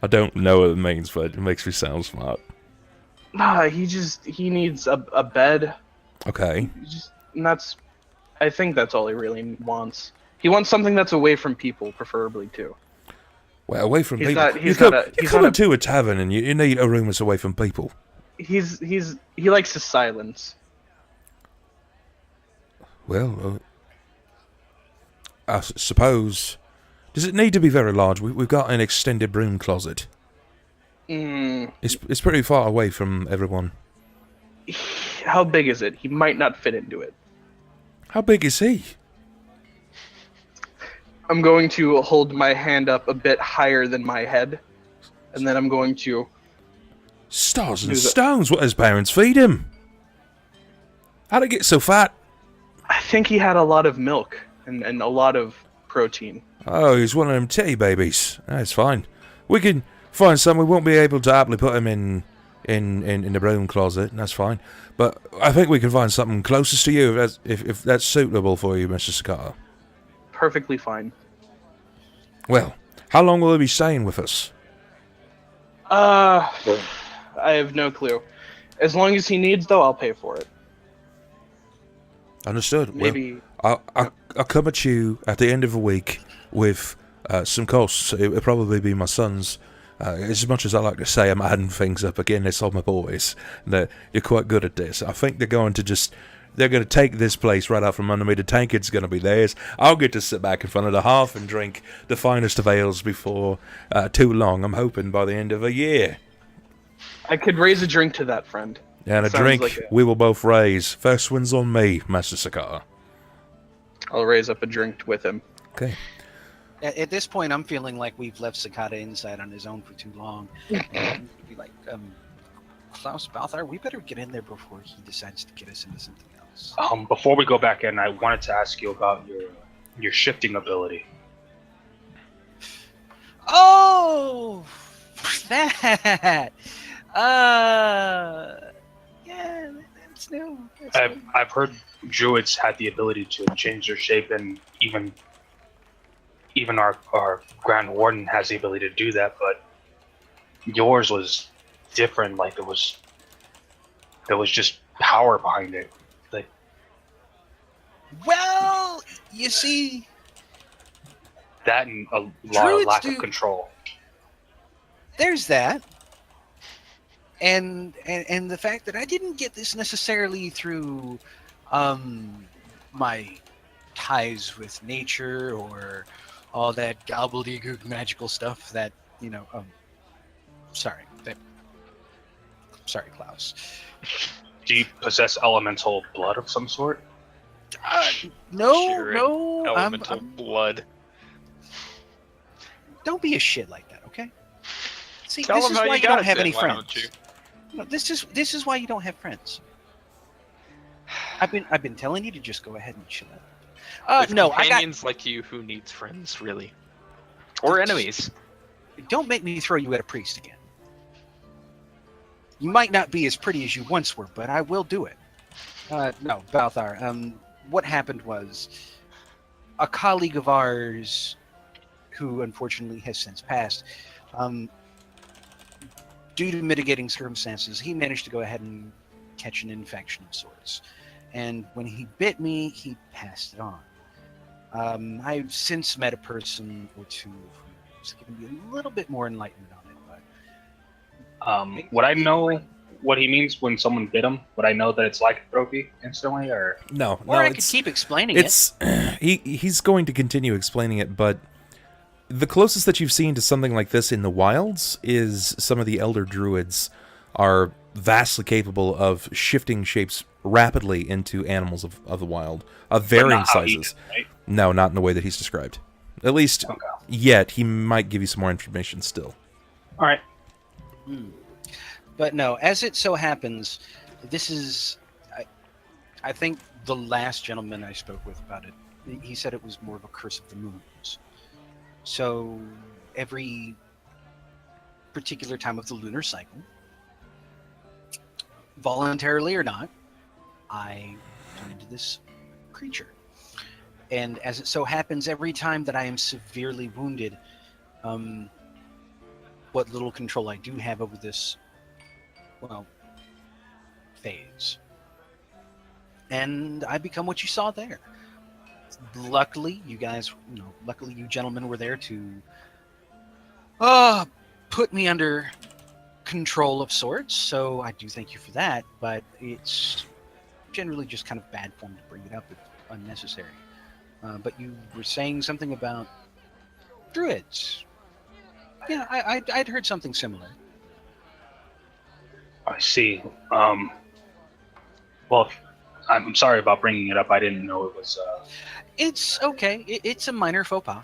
I don't know what it means, but it makes me sound smart. Nah, he needs a bed. Okay. I think that's all he really wants. He wants something that's away from people, preferably too. Well, away from people. You're coming to a tavern and you need a room that's away from people. He likes his silence. Well, I suppose. Does it need to be very large? We've got an extended broom closet. It's pretty far away from everyone. How big is it? He might not fit into it. How big is he? I'm going to hold my hand up a bit higher than my head, and then I'm going to... Stars and stones, what his parents feed him? How'd he get so fat? I think he had a lot of milk and a lot of protein. Oh, he's one of them titty babies. That's fine. We can find some. We won't be able to happily put him in the broom closet, and that's fine. But I think we can find something closest to you if that's suitable for you, Mr. Sakata. Perfectly fine. Well, how long will he be staying with us? I have no clue. As long as he needs, though, I'll pay for it. Understood. Maybe. Well, I'll come at you at the end of the week with some costs. It'll probably be my son's. As much as I like to say I'm adding things up, again, it's all my boys. You're quite good at this. I think they're going to take this place right out from under me. The tankard's going to be theirs. I'll get to sit back in front of the hearth and drink the finest of ales before too long. I'm hoping by the end of a year. I could raise a drink to that, friend. And a drink we will both raise. First one's on me, Master Sakata. I'll raise up a drink with him. Okay. At this point, I'm feeling like we've left Sakata inside on his own for too long. And be like, Klaus, Balthar, we better get in there before he decides to get us into something else. Before we go back in, I wanted to ask you about your shifting ability. Oh, that. Yeah, that's new. I've heard druids had the ability to change their shape, and even our Grand Warden has the ability to do that, but yours was different. Like there was just power behind it. Like, well, you see, that and a lot of lack of control. There's that, and the fact that I didn't get this necessarily through my ties with nature or all that gobbledygook magical stuff that, sorry, Klaus. Do you possess elemental blood of some sort? No. Elemental blood. Don't be a shit like that, okay? See, Tell this him is how why you you got don't have it, any then, why don't friends. you? No, this is why you don't have friends. I've been telling you to just go ahead and chill out. With No, I got. companions like you, who needs friends, really? Or enemies? Don't make me throw you at a priest again. You might not be as pretty as you once were, but I will do it. No, Balthar. What happened was a colleague of ours, who unfortunately has since passed, due to mitigating circumstances, he managed to go ahead and catch an infection of sorts. And when he bit me, he passed it on. I've since met a person or two who's given me a little bit more enlightenment on it, but Would I know what he means when someone bit him? Would I know that it's lycanthropy instantly, or? No, or I could keep explaining it. it's he's going to continue explaining it, but the closest that you've seen to something like this in the wilds is some of the elder druids are vastly capable of shifting shapes rapidly into animals of the wild, of varying sizes. Right? No, not in the way that he's described. At least yet, he might give you some more information still. All right. But no, as it so happens, this is, I think the last gentleman I spoke with about it, he said it was more of a curse of the moons. So every particular time of the lunar cycle, voluntarily or not, I turn into this creature. And as it so happens, every time that I am severely wounded, what little control I do have over this, well, phase. And I become what you saw there. Luckily, you guys, luckily you gentlemen were there to put me under control of sorts, so I do thank you for that, but it's generally just kind of bad form to bring it up if unnecessary. But you were saying something about druids. Yeah, I'd heard something similar. I see. Well, I'm sorry about bringing it up. I didn't know it was. It's okay. It's a minor faux pas.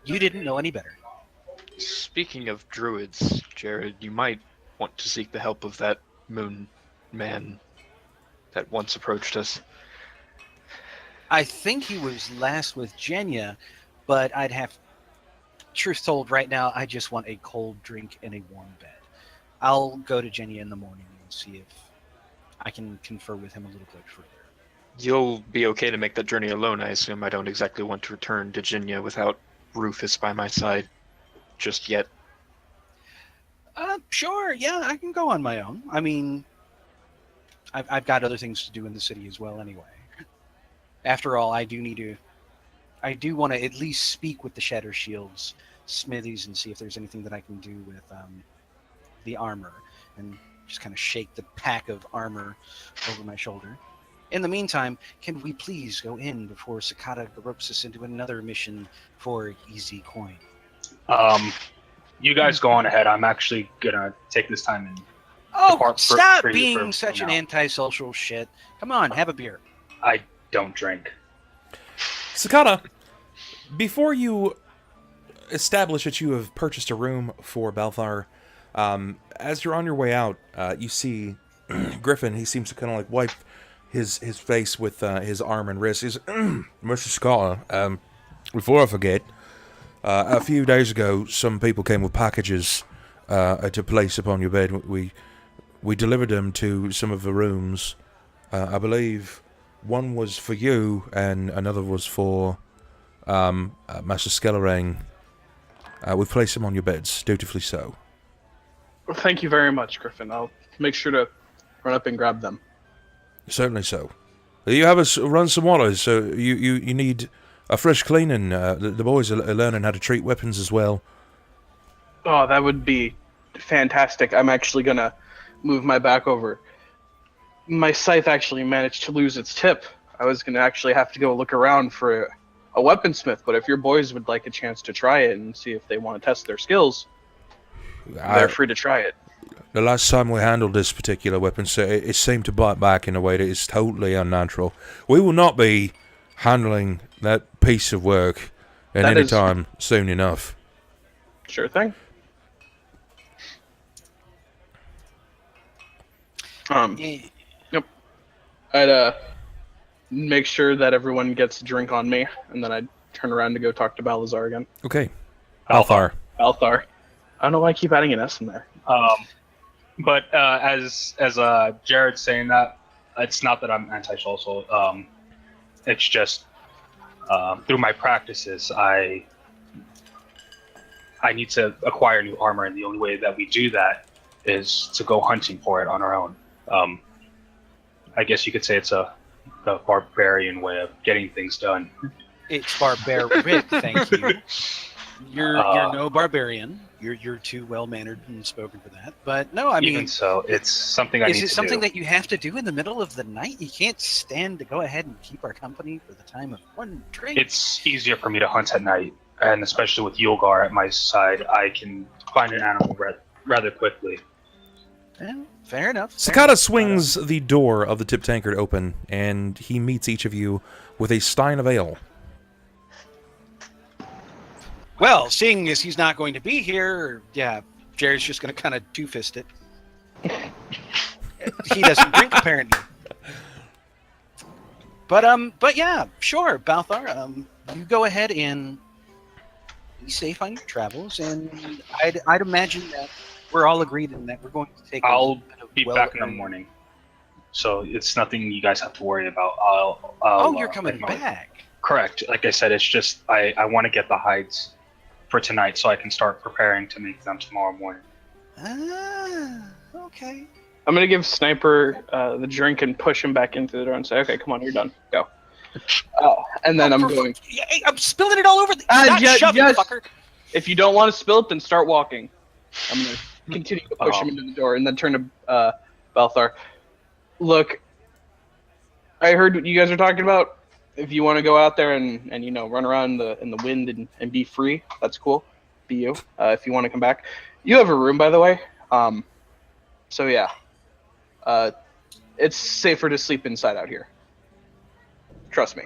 You didn't know any better. Speaking of druids, Jerrod, you might want to seek the help of that moon man that once approached us. I think he was last with Jenya, but I'd have... Truth told, right now, I just want a cold drink and a warm bed. I'll go to Jenya in the morning and see if I can confer with him a little bit further. You'll be okay to make that journey alone, I assume. I don't exactly want to return to Jinya without Rufus by my side just yet. Sure, yeah, I can go on my own. I mean, I've got other things to do in the city as well anyway. After all, I do want to at least speak with the Shatter Shield's smithies and see if there's anything that I can do with the armor, and just kind of shake the pack of armor over my shoulder. In the meantime, can we please go in before Sakata ropes us into another mission for easy coin? You guys go on ahead. I'm actually gonna take this time and. Oh, stop being such an antisocial shit. Come on, have a beer. I don't drink. Sakata, before you establish that you have purchased a room for Balthar, as you're on your way out, you see Griffin. He seems to kind of like wipe his face with his arm and wrist. He's, Mr. Sakata, before I forget, a few days ago, some people came with packages to place upon your bed. We delivered them to some of the rooms. I believe one was for you, and another was for Master Skellerang. We've placed them on your beds, dutifully so. Well, thank you very much, Griffin. I'll make sure to run up and grab them. Certainly so. You have us run some water, so you need a fresh cleaning. The boys are learning how to treat weapons as well. Oh, that would be fantastic. I'm actually going to move my back over. My scythe actually managed to lose its tip. I was going to actually have to go look around for a weaponsmith, but if your boys would like a chance to try it and see if they want to test their skills, they're free to try it. The last time we handled this particular weapon, so it seemed to bite back in a way that is totally unnatural. We will not be handling that piece of work at any time soon enough. Sure thing. Eh, I'd make sure that everyone gets a drink on me, and then I'd turn around to go talk to Balthar again. Okay. Balthar. Balthar. I don't know why I keep adding an S in there. But as Jerrod's saying that, it's not that I'm antisocial. It's just through my practices, I need to acquire new armor, and the only way that we do that is to go hunting for it on our own. I guess you could say it's a barbarian way of getting things done. It's barbaric, thank you. You're no barbarian. You're too well mannered and spoken for that. But no, I mean, Even so, it's something I need to do. is it something that you have to do in the middle of the night? You can't stand to go ahead and keep our company for the time of one drink. It's easier for me to hunt at night, and especially with Yulgar at my side, I can find an animal rather quickly. Well, fair enough. Sakata swings the door of the tip tankard open, and he meets each of you with a stein of ale. Well, seeing as he's not going to be here, yeah, Jerry's just going to kind of two-fist it. He doesn't drink, apparently. But yeah, sure, Balthar. You go ahead and be safe on your travels, and I'd imagine that we're all agreed in that we're going to take. I'll be back in the morning, so it's nothing you guys have to worry about. I'll you're coming back. Correct. Like I said, it's just I want to get the hides for tonight, so I can start preparing to make them tomorrow morning. Ah, okay. I'm gonna give Sniper the drink and push him back into the door and say, "Okay, come on, you're done. Go." And then I'm going. Hey, I'm spilling it all over. Yes. Fucker. If you don't want to spill it, then start walking. I'm gonna continue to push him into the door and then turn to Balthar. Look, I heard what you guys are talking about. If you want to go out there and run around in the wind and be free, that's cool. Be you. If you want to come back, you have a room, by the way. So yeah, it's safer to sleep inside out here. Trust me.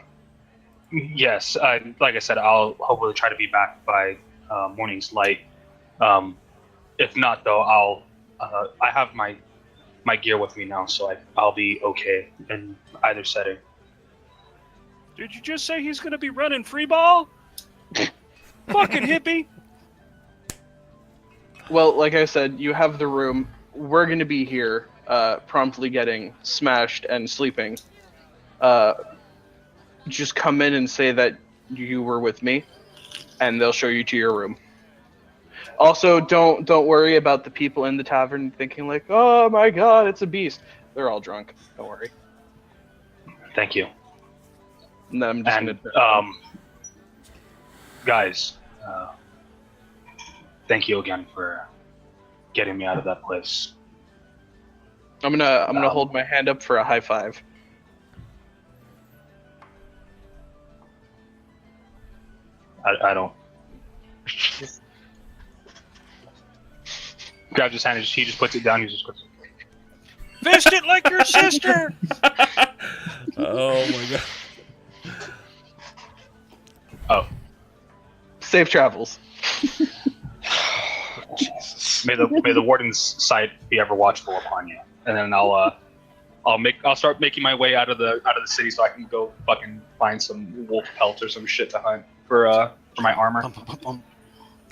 Yes, like I said, I'll hopefully try to be back by morning's light. If not, though, I have my gear with me now, so I'll be okay in either setting. Did you just say he's gonna be running free ball? Fucking hippie! Well, like I said, you have the room. We're gonna be here, promptly getting smashed and sleeping. Just come in and say that you were with me, and they'll show you to your room. Also, don't worry about the people in the tavern thinking like, "Oh my God, it's a beast." They're all drunk. Don't worry. Thank you. And then I'm just gonna, guys, thank you again for getting me out of that place. I'm gonna hold my hand up for a high five. I don't. Grabs his hand and he just puts it down. He just goes, Fist it like your sister! Oh my god. oh. Safe travels. Jesus. May the warden's sight be ever watchful upon you. And then I'll start making my way out of the city so I can go fucking find some wolf pelts or some shit to hunt for my armor.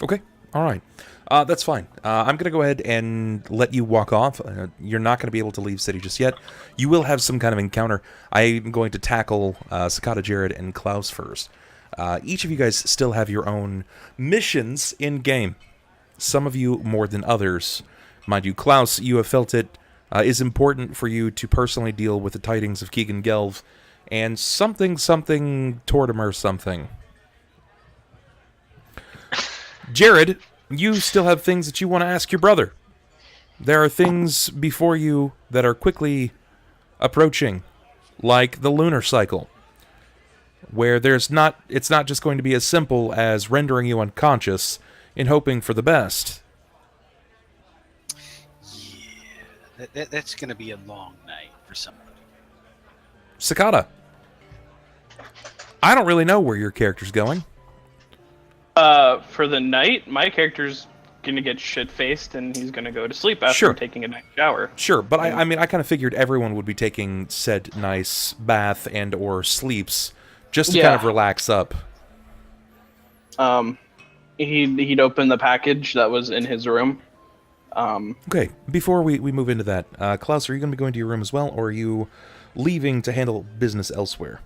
Okay, all right. That's fine. I'm going to go ahead and let you walk off. You're not going to be able to leave city just yet. You will have some kind of encounter. I'm going to tackle Sakata, Jerrod, and Klaus first. Each of you guys still have your own missions in-game. Some of you more than others. Mind you, Klaus, you have felt it is important for you to personally deal with the tidings of Keegan Gelv and something Tortimer something. Jerrod, you still have things that you want to ask your brother. There are things before you that are quickly approaching, like the lunar cycle, where it's not just going to be as simple as rendering you unconscious in hoping for the best. Yeah, that's going to be a long night for somebody. Sakata, I don't really know where your character's going. For the night, my character's gonna get shit faced and he's gonna go to sleep after Sure. taking a night shower. Sure, but I mean, I kind of figured everyone would be taking said nice bath and or sleeps just to kind of relax up. He'd open the package that was in his room. Okay, before we move into that, Klaus, are you going to be going to your room as well, or are you leaving to handle business elsewhere?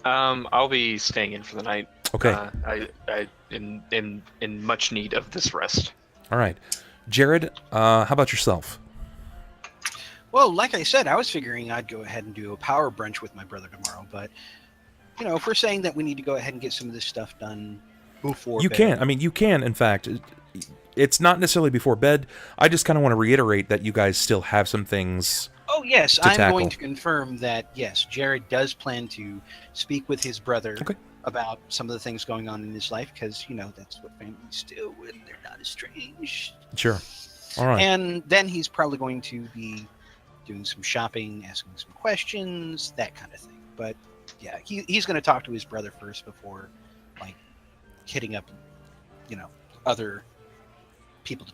I'll be staying in for the night. Okay. I in much need of this rest. All right. Jerrod, how about yourself? Well, like I said, I was figuring I'd go ahead and do a power brunch with my brother tomorrow, but, you know, if we're saying that we need to go ahead and get some of this stuff done before You bed. can. I mean, you can, in fact. It's not necessarily before bed. I just kind of want to reiterate that you guys still have some things. Oh, yes, to I'm tackle. going to confirm that, yes, Jerrod does plan to speak with his brother Okay. about some of the things going on in his life, because, you know, that's what families do when they're not estranged. Sure. All right. And then he's probably going to be doing some shopping, asking some questions, that kind of thing. But, yeah, he's going to talk to his brother first before, like, hitting up, you know, other people to